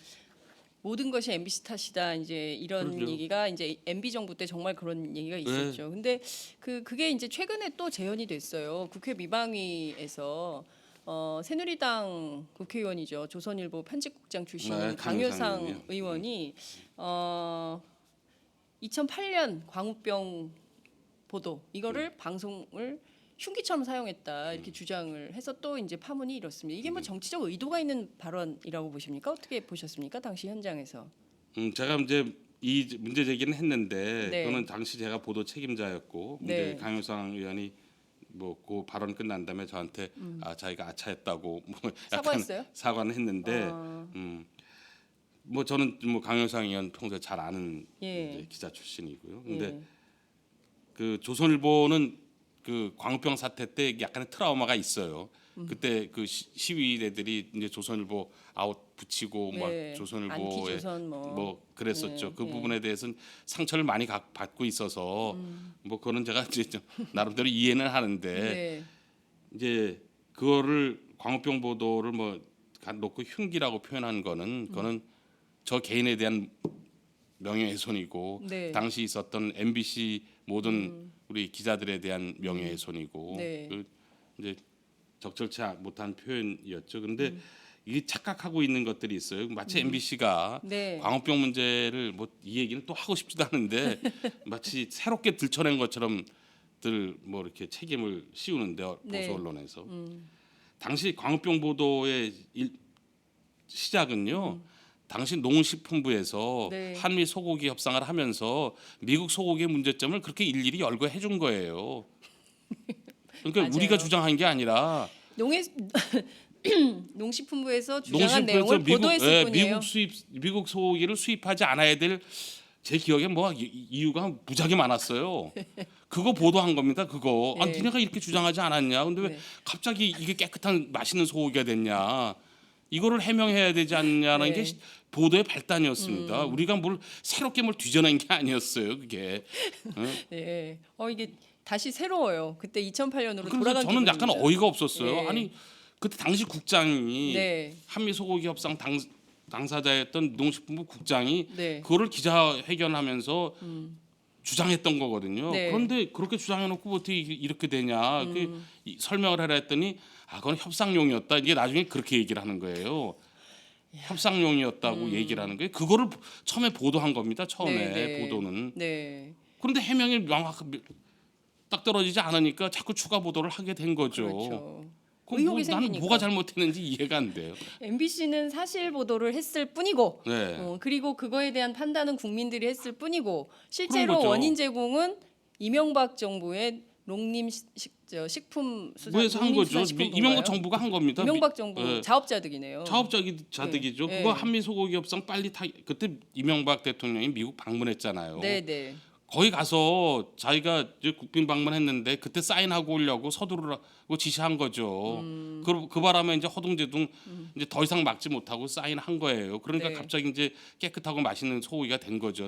모든 것이 MBC 탓이다. 이제 이런 그렇죠. 얘기가 이제 MB 정부 때 정말 그런 얘기가 있었죠. 근데 그게 이제 최근에 또 재현이 됐어요. 국회 미방위에서 새누리당 국회의원이죠. 조선일보 편집국장 출신인 네, 강효상 강효상 의원이 2008년 광우병 보도 이거를 방송을 흉기처럼 사용했다 이렇게 주장을 해서 또 이제 파문이 일었습니다. 이게 뭐 정치적 의도가 있는 발언이라고 보십니까? 어떻게 보셨습니까? 당시 현장에서. 제가 이제 이 문제 제기는 했는데 네. 그거는 당시 제가 보도 책임자였고 네. 이제 강효상 의원이 뭐 그 발언 끝난 다음에 저한테 자기가 아차했다고 뭐 약간 사과했어요? 사과는 했는데 아. 뭐 저는 뭐 강효상 의원 평소에 잘 아는 예. 이제 기자 출신이고요. 근데 예. 그 조선일보는 그 광우병 사태 때 약간의 트라우마가 있어요. 그때 그 시위대들이 이제 조선일보 아웃 붙이고 네. 막 조선일보에 안티조선 뭐 그랬었죠. 네, 그 네. 부분에 대해서는 상처를 많이 받고 있어서 뭐 그거는 제가 이제 좀 나름대로 이해는 하는데 네. 이제 그거를 광우병 보도를 뭐 놓고 흉기라고 표현한 거는 그거는 저 개인에 대한 명예훼손이고 네. 당시 있었던 MBC 모든 우리 기자들에 대한 명예훼손이고 네. 이제 적절치 못한 표현이었죠. 근데 이게 착각하고 있는 것들이 있어요. 마치 MBC가 네. 광우병 문제를 뭐 이 얘기는 또 하고 싶지도 않은데 마치 새롭게 들춰낸 것처럼 뭐 이렇게 책임을 씌우는데 보수 네. 언론에서 당시 광우병 보도의 시작은요. 당시 농식품부에서 네. 한미 소고기 협상을 하면서 미국 소고기의 문제점을 그렇게 일일이 열거해 준 거예요. 그러니까 맞아요. 우리가 주장한 게 아니라 농식품부에서 주장한 내용을 농식품부에서 보도했을 뿐이에요. 미국 소고기를 수입하지 않아야 될 제 기억에 뭐 이유가 무지하게 많았어요. 그거 보도한 겁니다. 그거. 네. 니네가 이렇게 주장하지 않았냐? 근데 왜 네. 갑자기 이게 깨끗한 맛있는 소고기가 됐냐? 이거를 해명해야 되지 않냐는 네. 게 보도의 발단이었습니다. 우리가 뭘 새롭게 뭘 뒤져낸 게 아니었어요. 그게. 네. 이게 다시 새로워요. 그때 2008년으로 그래서 돌아간 저는 약간 기분입니다. 어이가 없었어요. 네. 아니 그때 당시 국장이 네. 한미 소고기 협상 당사자였던 농식품부 국장이 네. 그거를 기자회견하면서 주장했던 거거든요. 네. 그런데 그렇게 주장해놓고 어떻게 이렇게 되냐 설명을 하라 했더니 그건 협상용이었다. 이게 나중에 그렇게 얘기를 하는 거예요. 협상용이었다고 얘기를 하는 거예요. 그거를 처음에 보도한 겁니다. 처음에 네. 보도는. 네. 그런데 해명이 딱 떨어지지 않으니까 자꾸 추가 보도를 하게 된 거죠. 그렇죠. 그럼 의혹이 나는 생기니까. 뭐가 잘못했는지 이해가 안 돼요. MBC는 사실 보도를 했을 뿐이고, 네. 그리고 그거에 대한 판단은 국민들이 했을 뿐이고, 실제로 그런 거죠. 원인 제공은 이명박 정부의 식품 수산 뭐해서 한 거죠. 이명박 정부가 한 겁니다. 이명박 정부 네. 자업자득이네요. 자업자득이죠. 네. 그거 한미 소고기 협상 빨리 그때 이명박 대통령이 미국 방문했잖아요. 네, 네. 거기 가서 자기가 이제 국빈 방문했는데 그때 사인하고 오려고 서두르라고 지시한 거죠. 그 바람에 이제 허둥지둥 이제 더 이상 막지 못하고 사인한 거예요. 그러니까 네. 갑자기 이제 깨끗하고 맛있는 소고기가 된 거죠.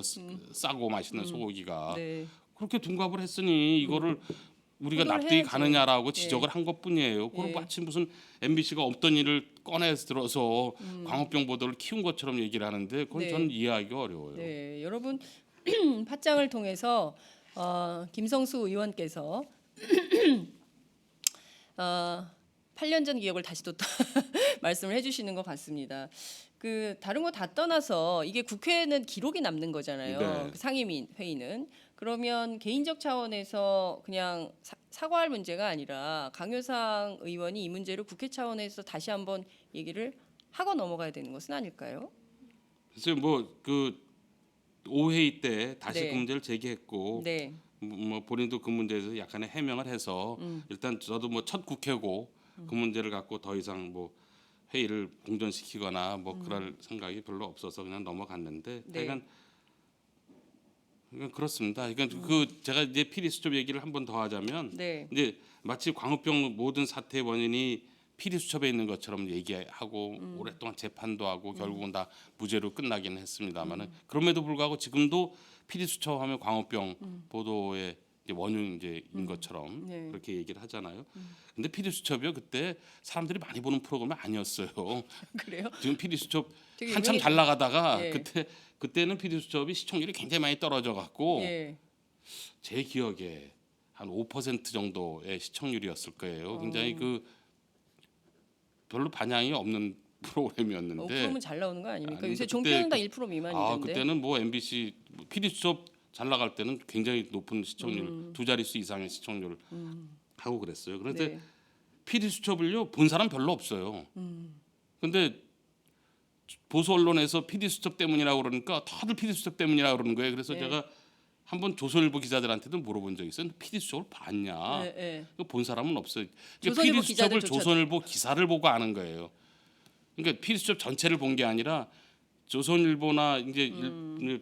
싸고 맛있는 소고기가. 네. 그렇게 둔갑을 했으니 이거를 우리가 보도를 납득이 해야지. 가느냐라고 지적을 한 것뿐이에요. 예. 그리고 마치 무슨 MBC가 없던 일을 꺼내서 들어서 광우병 보도를 키운 것처럼 얘기를 하는데 그건 네. 저는 이해하기 어려워요. 네, 여러분 팟짱을 통해서 김성수 의원께서 8년 전 기억을 다시 또 말씀을 해주시는 것 같습니다. 그 다른 거 다 떠나서 이게 국회는 기록이 남는 거잖아요. 네. 그 상임위 회의는 그러면 개인적 차원에서 그냥 사과할 문제가 아니라 강효상 의원이 이 문제를 국회 차원에서 다시 한번 얘기를 하고 넘어가야 되는 것은 아닐까요? 그래서 뭐 그 오회의 때 다시 네. 그 문제를 제기했고 네, 뭐 본인도 그 문제에서 약간의 해명을 해서 일단 저도 뭐 첫 국회고 그 문제를 갖고 더 이상 뭐 회의를 공전시키거나 뭐 그럴 생각이 별로 없어서 그냥 넘어갔는데 네. 하여간 그렇습니다. 그러니까 그 제가 이제 피리수첩 얘기를 한 번 더 하자면 네, 이제 마치 광우병 모든 사태의 원인이 피리수첩에 있는 것처럼 얘기하고 오랫동안 재판도 하고 결국은 다 무죄로 끝나긴 했습니다만은 그럼에도 불구하고 지금도 피리수첩하면 광우병 보도의 이제 원흉인 것처럼 네. 그렇게 얘기를 하잖아요. 근데 피리수첩이요 그때 사람들이 많이 보는 프로그램이 아니었어요. 그래요? 지금 피리수첩 되게 한참 유명해- 잘 나가다가 예. 그때는 피디수첩이 시청률이 굉장히 많이 떨어져 갖고 예, 제 기억에 한 5% 정도의 시청률이었을 거예요. 굉장히 그 별로 반향이 없는 프로그램이었는데 5%면 잘 나오는 거 아닙니까? 아니, 요새 그때 종편은 다 1% 미만이던데. 그때는 뭐 MBC 피디수첩 잘 나갈 때는 굉장히 높은 시청률 두 자릿수 이상의 시청률을 하고 그랬어요. 그런데 네. 피디수첩을요 본 사람 별로 없어요. 근데 보수 언론에서 피디수첩 때문이라고 그러니까 다들 피디수첩 때문이라고 그러는 거예요. 그래서 네. 제가 한번 조선일보 기자들한테도 물어본 적이 있어요. 피디수첩을 봤냐? 네, 네. 그거 본 사람은 없어요. 조선일보 피디수첩을 기자들조차도- 조선일보 기사를 보고 아는 거예요. 그러니까 피디수첩 전체를 본 게 아니라 조선일보나 이제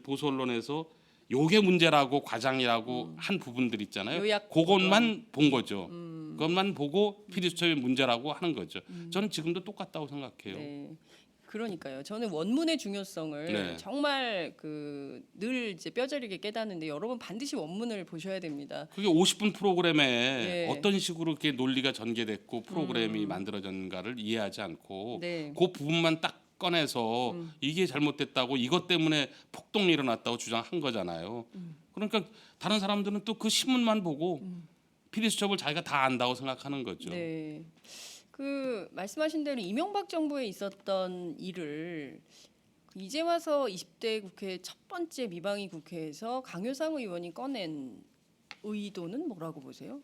보수 언론에서 요게 문제라고 과장이라고 한 부분들 있잖아요. 요약 그것만 본 거죠. 그것만 보고 피디수첩의 문제라고 하는 거죠. 저는 지금도 똑같다고 생각해요. 네. 그러니까요. 저는 원문의 중요성을 네. 정말 늘 이제 뼈저리게 깨닫는데 여러분 반드시 원문을 보셔야 됩니다. 그게 50분 프로그램에 네. 어떤 식으로 이렇게 논리가 전개됐고 프로그램이 만들어졌는가를 이해하지 않고 네. 그 부분만 딱 꺼내서 이게 잘못됐다고 이것 때문에 폭동이 일어났다고 주장한 거잖아요. 그러니까 다른 사람들은 또 그 신문만 보고 피디수첩을 자기가 다 안다고 생각하는 거죠. 네. 그 말씀하신 대로 이명박 정부에 있었던 일을 이제 와서 20대 국회 첫 번째 미방위 국회에서 강효상 의원이 꺼낸 의도는 뭐라고 보세요?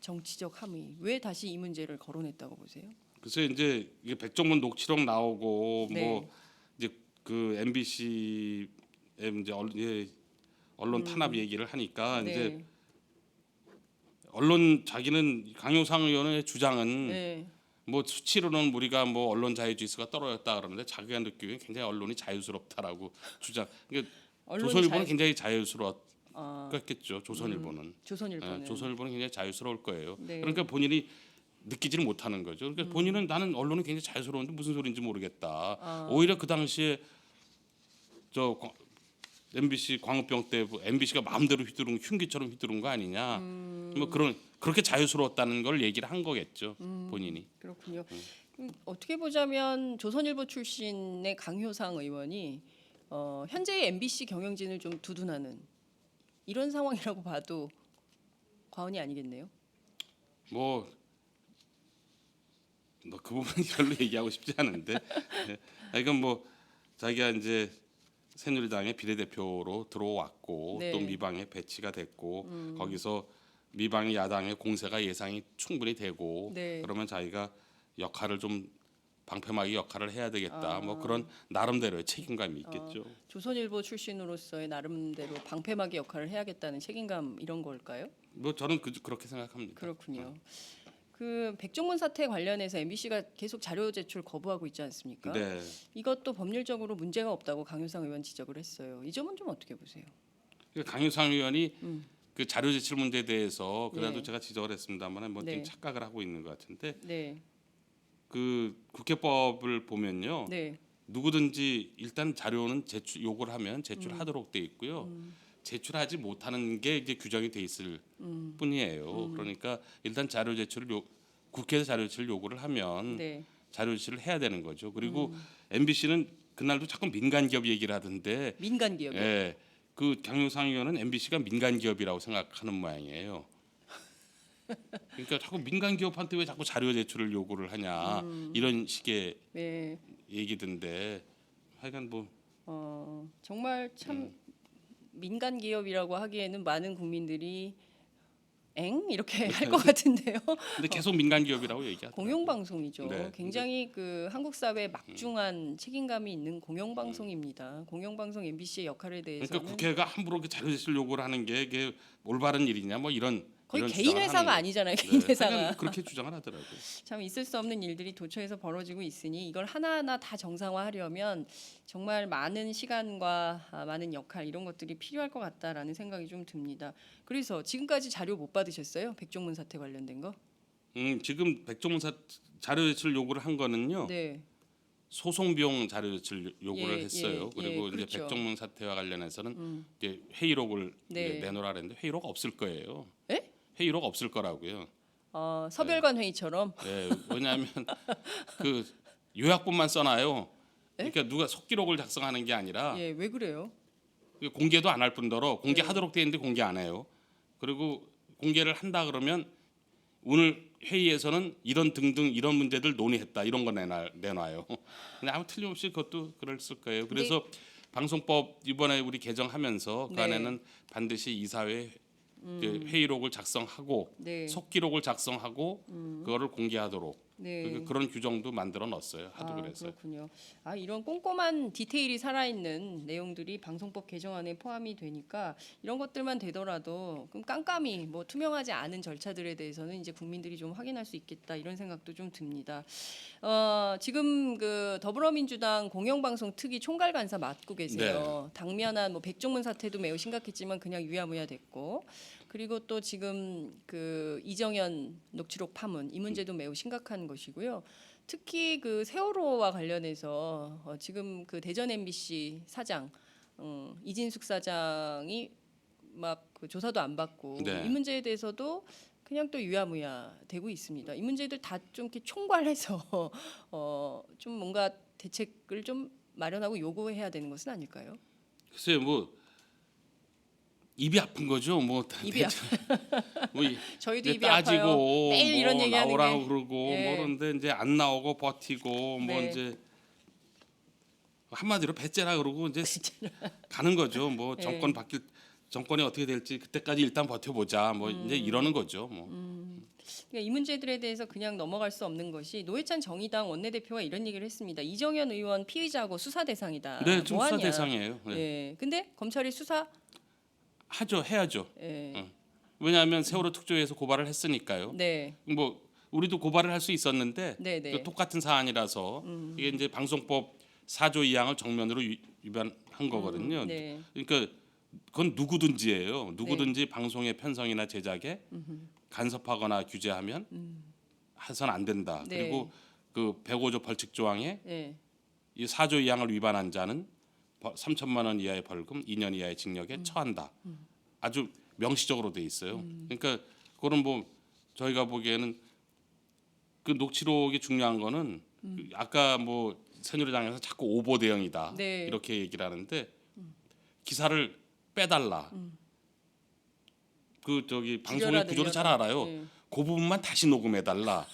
정치적 함의. 왜 다시 이 문제를 거론했다고 보세요? 그래서 이제 이게 백정문 녹취록 나오고 네. 뭐 이제 그 MBC에 이제 언론 탄압 얘기를 하니까 이제 네. 언론 자기는 강효상 의원의 주장은 네. 뭐 수치로는 우리가 뭐 언론 자유지수가 떨어졌다 그러는데 자기가 느끼기에 굉장히 언론이 자유스럽다라고 주장. 그러니까 언론이 조선일보는 자유- 굉장히 자유스러웠겠죠. 아, 조선일보는. 조선일보는 조선일보는 굉장히 자유스러울 거예요. 네. 그러니까 본인이 느끼지를 못하는 거죠. 그러니까 본인은 나는 언론이 굉장히 자유스러운데 무슨 소리인지 모르겠다. 오히려 그 당시에 MBC 광우병 때 MBC가 마음대로 흉기처럼 휘두른 거 아니냐. 뭐 그렇게 자유스러웠다는 걸 얘기를 한 거겠죠. 본인이. 그렇군요. 어떻게 보자면 조선일보 출신의 강효상 의원이 현재의 MBC 경영진을 좀 두둔하는 이런 상황이라고 봐도 과언이 아니겠네요. 뭐 그 부분 별로 얘기하고 싶지 않은데, 이건 뭐 자기가 이제 새누리당의 비례대표로 들어왔고 네. 또 미방에 배치가 됐고 거기서 미방이 야당의 공세가 예상이 충분히 되고 네. 그러면 자기가 역할을 좀 방패막이 역할을 해야 되겠다. 뭐 그런 나름대로의 책임감이 있겠죠. 조선일보 출신으로서의 나름대로 방패막이 역할을 해야겠다는 책임감 이런 걸까요? 뭐 저는 그렇게 생각합니다. 그렇군요. 그 백종원 사태 관련해서 MBC가 계속 자료 제출 거부하고 있지 않습니까? 네. 이것도 법률적으로 문제가 없다고 강효상 의원 지적을 했어요. 이 점은 좀 어떻게 보세요? 그러니까 강효상 의원이 그 자료 제출 문제에 대해서 그래도 네. 제가 지적을 했습니다만 뭐 네. 좀 착각을 하고 있는 것 같은데 네. 그 국회법을 보면요. 네. 누구든지 일단 자료는 제출 요구를 하면 제출하도록 돼 있고요. 제출하지 못하는 게 이제 규정이 돼 있을 뿐이에요. 그러니까 일단 자료 제출을 국회에서 자료 제출 요구를 하면 네. 자료 제출을 해야 되는 거죠. 그리고 MBC는 그날도 자꾸 민간 기업 얘기를 하던데, 민간 기업이요. 예, 그 강용상 의원은 MBC가 민간 기업이라고 생각하는 모양이에요. 그러니까 자꾸 민간 기업한테 왜 자꾸 자료 제출을 요구를 하냐 이런 식의 네. 얘기던데 하여간 뭐 정말 참 민간 기업이라고 하기에는 많은 국민들이 엥 이렇게 할 것 같은데요. 근데 계속 민간 기업이라고 얘기하더라고요. 공영방송이죠. 네. 굉장히 그 한국 사회에 막중한 책임감이 있는 공영방송입니다. 공영방송 MBC의 역할에 대해서는 그러니까 국회가 함부로 그 자료 제출 요구를 하는 게 이게 올바른 일이냐 뭐 이런 거의 이런 개인 주장을 회사가 하는 거예요. 아니잖아요. 개인 네, 회사가. 하여간 그렇게 주장을 하더라고요. 참 있을 수 없는 일들이 도처에서 벌어지고 있으니 이걸 하나하나 다 정상화하려면 정말 많은 시간과 많은 역할 이런 것들이 필요할 것 같다라는 생각이 좀 듭니다. 그래서 지금까지 자료 못 받으셨어요? 백종문 사태 관련된 거? 지금 백종원 자료 제출 요구를 한 거는요. 네. 소송 비용 자료 제출 요구를 예, 했어요. 예, 그리고 그렇죠. 이제 백종문 사태와 관련해서는 이제 회의록을 네. 이제 내놓으라 그랬는데 회의록 없을 거예요. 예? 회의록 없을 거라고요. 서별관 회의처럼. 예, 왜냐하면 그 요약본만 써놔요. 그러니까 누가 속기록을 작성하는 게 아니라 예, 왜 그래요? 공개도 안 할 뿐더러 네. 공개하도록 돼 있는데 공개 안 해요. 그리고 공개를 한다 그러면 오늘 회의에서는 이런 등등 이런 문제들 논의했다 이런 거 내놔요. 근데 아무 틀림없이 그것도 그랬을 거예요. 그래서 방송법 이번에 우리 개정하면서 그 네. 안에는 반드시 이사회 이제 회의록을 작성하고 네. 속기록을 작성하고 그거를 공개하도록 네. 그런 규정도 만들어 놨어요. 하도 그래서. 그렇군요. 이런 꼼꼼한 디테일이 살아있는 내용들이 방송법 개정안에 포함이 되니까 이런 것들만 되더라도 그럼 깜깜이 뭐 투명하지 않은 절차들에 대해서는 이제 국민들이 좀 확인할 수 있겠다 이런 생각도 좀 듭니다. 지금 그 더불어민주당 공영방송 특위 총괄간사 맡고 계세요. 당면한 뭐 백종문 사태도 매우 심각했지만 그냥 유야무야 됐고. 그리고 또 지금 그 이정현 녹취록 파문 이 문제도 매우 심각한 것이고요. 특히 그 세월호와 관련해서 지금 그 대전 MBC 사장 이진숙 사장이 막 그 조사도 안 받고 네. 이 문제에 대해서도 그냥 또 유야무야 되고 있습니다. 이 문제들 다 좀 이렇게 총괄해서 좀 뭔가 대책을 좀 마련하고 요구해야 되는 것은 아닐까요? 글쎄요, 뭐 입이 아픈 거죠. 뭐 입이 뭐 저희도 이제 입이 아파요. 따지고 매일 뭐 이런 얘기하는 나오라고 게. 그러고 예. 뭐 그런데 이제 안 나오고 버티고 뭐 네. 이제 한마디로 배째라 그러고 이제 가는 거죠. 뭐 예. 정권이 어떻게 될지 그때까지 일단 버텨보자. 뭐 이제 이러는 거죠. 뭐. 그러니까 이 문제들에 대해서 그냥 넘어갈 수 없는 것이 노회찬 정의당 원내대표가 이런 얘기를 했습니다. 이정현 의원 피의자고 수사 대상이다. 네, 좀 수사 뭐하냐. 대상이에요. 네. 예. 근데 검찰이 수사 해야죠. 예. 왜냐하면 세월호 특조위에서 고발을 했으니까요. 네. 뭐 우리도 고발을 할 수 있었는데 네, 네. 똑같은 사안이라서 이게 이제 방송법 4조 2항을 정면으로 위반한 거거든요. 네. 그러니까 그건 누구든지예요. 누구든지 방송의 편성이나 제작에 간섭하거나 규제하면 해서는 안 된다. 네. 그리고 그 105조 벌칙 조항에 예. 이 4조 2항을 위반한 자는 3천만 원 이하의 벌금, 2년 이하의 징역에 처한다. 아주 명시적으로 돼 있어요. 그러니까 그거는 뭐 저희가 보기에는 그 녹취록이 중요한 거는 아까 뭐 새누리당에서 자꾸 오보 대응이다 네. 이렇게 얘기를 하는데 기사를 빼달라. 그 저기 방송의 줄여라, 구조를 잘 늘려라. 알아요. 네. 그 부분만 다시 녹음해달라.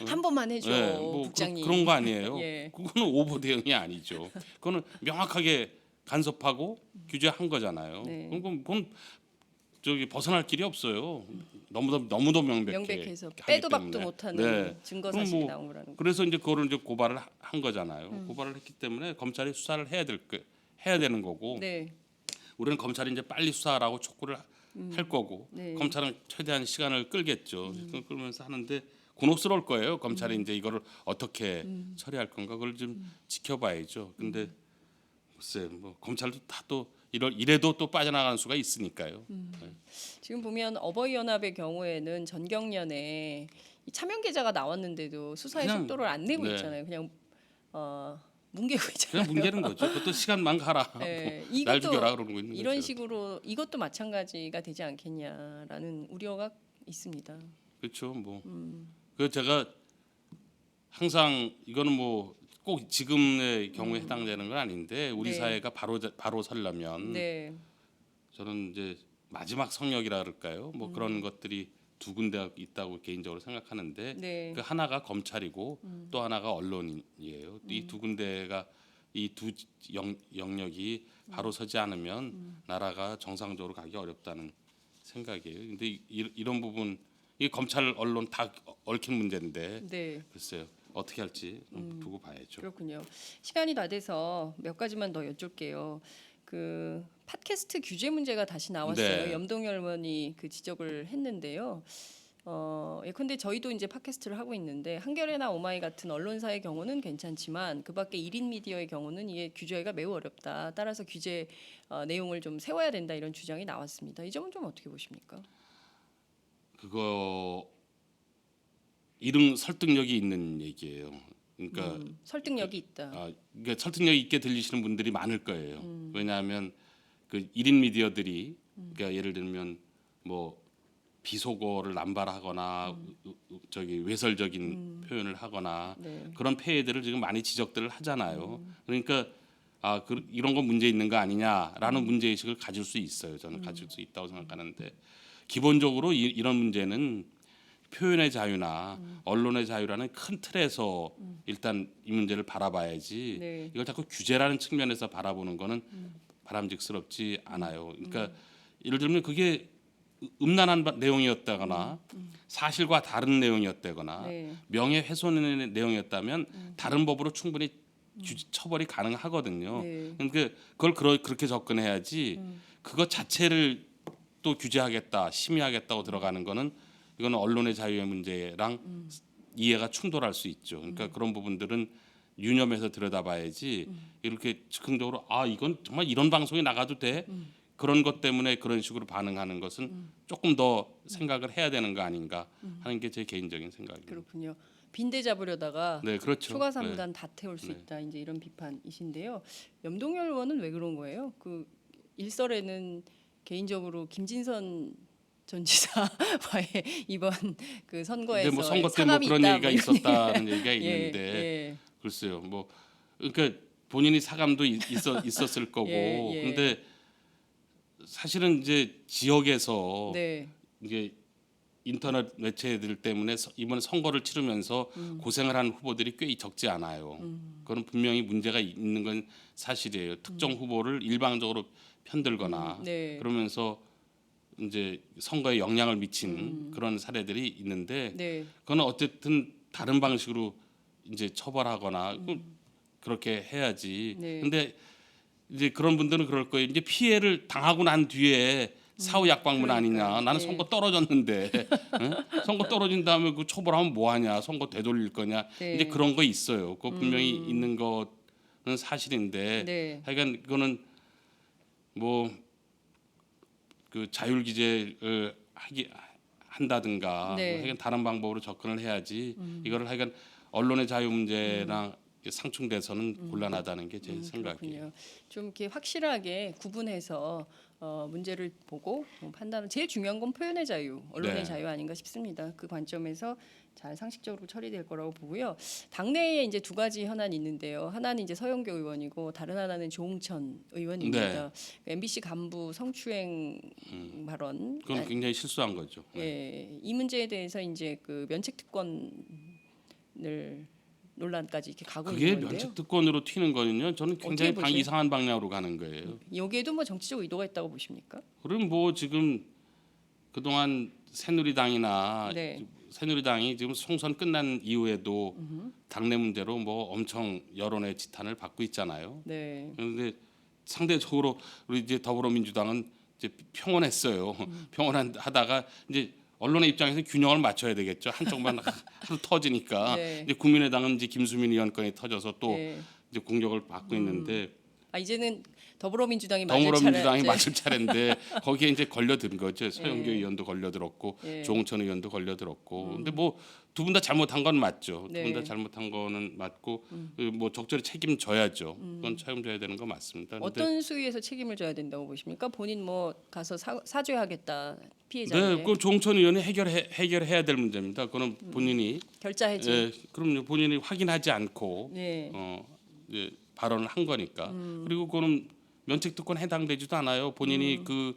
한 번만 해줘, 네, 뭐 국장님. 그런 거 아니에요. 예. 그거는 오보 대응이 아니죠. 그거는 명확하게 간섭하고 규제한 거잖아요. 네. 그건 저기 벗어날 길이 없어요. 너무도 명백해서 하기 빼도 박도 때문에. 못하는 네. 증거 그럼 사실이 뭐 나온 거라는 거. 그래서 이제 그거를 이제 고발을 한 거잖아요. 고발을 했기 때문에 검찰이 수사를 해야 되는 거고 네. 우리는 검찰이 이제 빨리 수사하라고 촉구를 할 거고 네. 검찰은 최대한 시간을 끌겠죠. 그러면서 하는데 곤혹스러울 거예요. 검찰이 이제 이거를 어떻게 처리할 건가 그걸 좀 지켜봐야죠. 근데 글쎄 뭐 검찰도 다 또 이래도 또 빠져나가는 수가 있으니까요. 지금 보면 어버이연합의 경우에는 전경련에 이 차명 계좌가 나왔는데도 수사의 그냥, 속도를 안 내고 네. 있잖아요. 그냥 뭉개고 있잖아요. 그냥 뭉개는 거죠. 그것도 시간만 가라. 네, 뭐, 날 죽여라 그러고 있는 이런 거죠. 식으로 이것도 마찬가지가 되지 않겠냐라는 우려가 있습니다. 그렇죠. 뭐 그 제가 항상 이거는 뭐 꼭 지금의 경우에 해당되는 건 아닌데 우리 네. 사회가 바로 서려면 네, 저는 이제 마지막 성역이라 그럴까요? 뭐 그런 것들이 두 군데 있다고 개인적으로 생각하는데 네, 그 하나가 검찰이고 또 하나가 언론이에요. 이 두 군데가 이 두 영역이 바로 서지 않으면 나라가 정상적으로 가기 어렵다는 생각이에요. 근데 이런 부분 이 검찰 언론 다 얽힌 문제인데 네. 글쎄요 어떻게 할지 좀 두고 봐야죠. 그렇군요. 시간이 다 돼서 몇 가지만 더 여쭐게요. 그 팟캐스트 규제 문제가 다시 나왔어요. 네. 염동열 의원이 그 지적을 했는데요. 예컨대 저희도 이제 팟캐스트를 하고 있는데 한겨레나 오마이 같은 언론사의 경우는 괜찮지만 그밖에 1인 미디어의 경우는 이게 규제가 매우 어렵다. 따라서 규제 내용을 좀 세워야 된다 이런 주장이 나왔습니다. 이 점은 좀 어떻게 보십니까? 그거 이런 설득력이 있는 얘기예요. 그러니까 설득력이 있다. 그러니까 설득력 있게 들리시는 분들이 많을 거예요. 왜냐하면 그 1인 미디어들이 그러니까 예를 들면 뭐 비속어를 남발하거나 저기 외설적인 표현을 하거나 네. 그런 폐해들을 지금 많이 지적들을 하잖아요. 그러니까 이런 건 문제 있는 거 아니냐라는 문제 의식을 가질 수 있어요. 저는 가질 수 있다고 생각하는데 기본적으로 이런 문제는 표현의 자유나 언론의 자유라는 큰 틀에서 일단 이 문제를 바라봐야지 네. 이걸 자꾸 규제라는 측면에서 바라보는 거는 바람직스럽지 않아요. 그러니까 예를 들면 그게 음란한 내용이었다거나 사실과 다른 내용이었다거나 네. 명예훼손의 내용이었다면 다른 법으로 충분히 처벌이 가능하거든요. 네. 그러니까 그걸 그렇게 접근해야지 그것 자체를 또 규제하겠다, 심의하겠다고 들어가는 거는 이거는 언론의 자유의 문제랑 이해가 충돌할 수 있죠. 그러니까 그런 부분들은 유념해서 들여다봐야지 이렇게 즉흥적으로 이건 정말 이런 방송에 나가도 돼 그런 것 때문에 그런 식으로 반응하는 것은 조금 더 생각을 해야 되는 거 아닌가 하는 게 제 개인적인 생각입니다. 그렇군요. 빈대 잡으려다가 네, 그렇죠. 초과 3단 다 태울 수 네. 있다. 이제 이런 비판이신데요. 염동열 의원은 왜 그런 거예요? 그 일설에는 개인적으로 김진선 전 지사와의 이번 그 선거에서 근데 뭐 선거 때 뭐 상함이 그런 있다, 얘기가 뭐 이런 있었다는 얘기가 예, 있는데 예, 글쎄요. 뭐 그러니까 본인이 사감도 있었을 거고 예, 예. 근데 사실은 이제 지역에서 네, 이게 인터넷 매체들 때문에 이번 선거를 치르면서 고생을 한 후보들이 꽤 적지 않아요. 그건 분명히 문제가 있는 건 사실이에요. 특정 후보를 일방적으로 편들거나 네, 그러면서 이제 선거에 영향을 미친 그런 사례들이 있는데 네, 그건 어쨌든 다른 방식으로 이제 처벌하거나 그렇게 해야지. 네. 근데 이제 그런 분들은 그럴 거예요. 이제 피해를 당하고 난 뒤에 사후 약방문 그러니까요. 아니냐. 나는 네. 선거 떨어졌는데 응? 선거 떨어진 다음에 그 처벌하면 뭐 하냐. 선거 되돌릴 거냐. 네. 이제 그런 거 있어요. 그거 분명히 있는 거는 사실인데 네. 하여간 그거는 뭐 그 자율 규제를 한다든가 네. 뭐 하여간 다른 방법으로 접근을 해야지 이거를 하여간 언론의 자유 문제랑 상충돼서는 곤란하다는 게 제 생각이에요. 그렇군요. 좀 이렇게 확실하게 구분해서 문제를 보고 판단은 제일 중요한 건 표현의 자유, 언론의 네. 자유 아닌가 싶습니다. 그 관점에서 잘 상식적으로 처리될 거라고 보고요. 당내에 이제 두 가지 현안이 있는데요. 하나는 이제 서영교 의원이고 다른 하나는 조홍천 의원입니다. MBC 간부 성추행 발언. 그건 굉장히 실수한 거죠. 예, 이 문제에 대해서 이제 그 면책 특권을 논란까지 이렇게 가고 그게 있는 건데요. 면책 특권으로 튀는 거는요. 저는 굉장히 어떻게 보세요? 이상한 방향으로 가는 거예요. 여기에도 뭐 정치적 의도가 있다고 보십니까? 그럼 뭐 지금 그동안 새누리당이나 네. 새누리당이 지금 총선 끝난 이후에도 당내 문제로 뭐 엄청 여론의 지탄을 받고 있잖아요. 네. 그런데 상대적으로 우리 이제 더불어민주당은 이제 평온했어요. 평온하다가 이제 언론의 입장에서 균형을 맞춰야 되겠죠. 한쪽만 하도 터지니까 네. 이제 국민의당은 이제 김수민 의원 건이 터져서 또 네. 이제 공격을 받고 있는데 이제는 더불어민주당이 맞을 더불어민주당이 차례- 맞을 차례인데 거기에 이제 걸려든 거죠. 서영교 예. 의원도 걸려들었고 예. 조홍천 의원도 걸려들었고. 근데 뭐 두 분 다 잘못한 건 맞죠. 두 분 다 네. 잘못한 거는 맞고 뭐 적절히 책임져야죠. 그건 책임져야 되는 거 맞습니다. 근데 어떤 수위에서 책임을 져야 된다고 보십니까? 본인 뭐 가서 사죄하겠다 네, 피해자한테 그 조홍천 의원이 해결해야 될 문제입니다. 그거는 본인이 결자 해지. 예, 그럼요. 본인이 확인하지 않고 네. 이제 발언을 한 거니까. 그리고 그거는 면책 특권 해당되지도 않아요. 본인이 그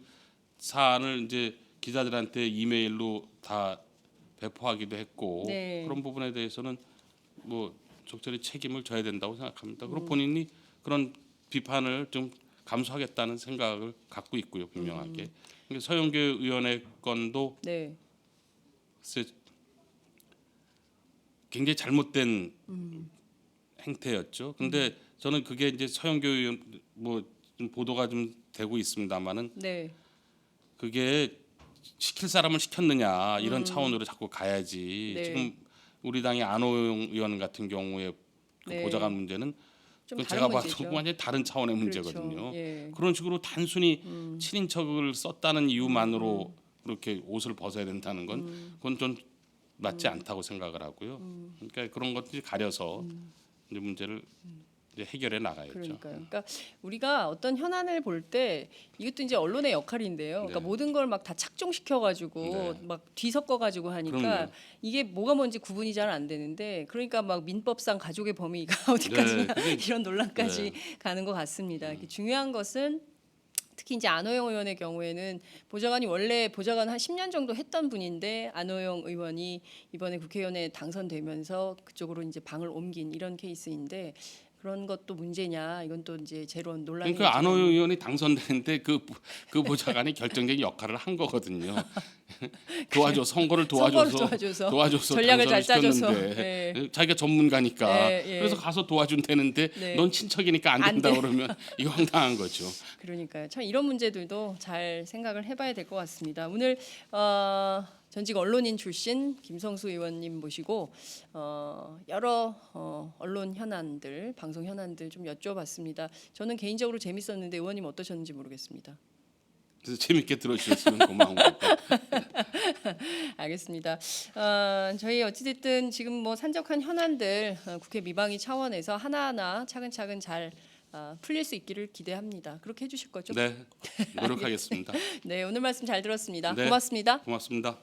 사안을 이제 기자들한테 이메일로 다 배포하기도 했고 네. 그런 부분에 대해서는 뭐 적절히 책임을 져야 된다고 생각합니다. 그리고 본인이 그런 비판을 좀 감수하겠다는 생각을 갖고 있고요, 분명하게. 그러니까 서영교 의원의 건도 네. 글쎄 굉장히 잘못된 행태였죠. 근데 저는 그게 이제 서영교 의원 뭐 좀 보도가 좀 되고 있습니다만은 네. 그게 시킬 사람을 시켰느냐 이런 차원으로 자꾸 가야지. 네. 지금 우리 당의 안호영 의원 같은 경우에 그 네. 보좌관 문제는 좀 그 다른 제가 봐도 문제죠. 완전히 다른 차원의 그렇죠. 문제거든요. 예. 그런 식으로 단순히 친인척을 썼다는 이유만으로 그렇게 옷을 벗어야 된다는 건 그건 좀 맞지 않다고 생각을 하고요. 그러니까 그런 것들이 가려서 이제 문제를 이제 해결해 나가야죠. 그러니까요. 그러니까 우리가 어떤 현안을 볼 때 이것도 이제 언론의 역할인데요. 그러니까 네. 모든 걸 막 다 착종시켜 가지고 네. 막 뒤섞어 가지고 하니까 그럼요. 이게 뭐가 뭔지 구분이 잘 안 되는데 그러니까 막 민법상 가족의 범위가 어디까지나 그게- 이런 논란까지 네. 가는 것 같습니다. 이렇게 중요한 것은 특히 이제 안호영 의원의 경우에는 보좌관이 원래 보좌관 한 10년 정도 했던 분인데 안호영 의원이 이번에 국회의원에 당선되면서 그쪽으로 이제 방을 옮긴 이런 케이스인데 그런 것도 문제냐 이건 또 이제 재론 논란이 그러니까 안호영 의원이 당선되는데 그 보좌관이 결정적인 역할을 한 거거든요. 도와줘 선거를 도와줘서 전략을 잘 짜줘서 당선시켰는데 네. 자기가 전문가니까 예, 예. 그래서 가서 도와준다는데 네. 넌 친척이니까 안 안 된다 돼. 그러면 이거 황당한 거죠. 그러니까요. 참 이런 문제들도 잘 생각을 해봐야 될 것 같습니다. 오늘 전직 언론인 출신 김성수 의원님 모시고 여러 언론 현안들, 방송 현안들 좀 여쭤봤습니다. 저는 개인적으로 재밌었는데 의원님 어떠셨는지 모르겠습니다. 그래서 재밌게 들어주셨으면 고마운 거고. 알겠습니다. 저희 어찌됐든 지금 뭐 산적한 현안들 국회 미방위 차원에서 하나하나 차근차근 잘 풀릴 수 있기를 기대합니다. 그렇게 해주실 거죠? 네, 노력하겠습니다. 네, 오늘 말씀 잘 들었습니다. 네. 고맙습니다. 고맙습니다.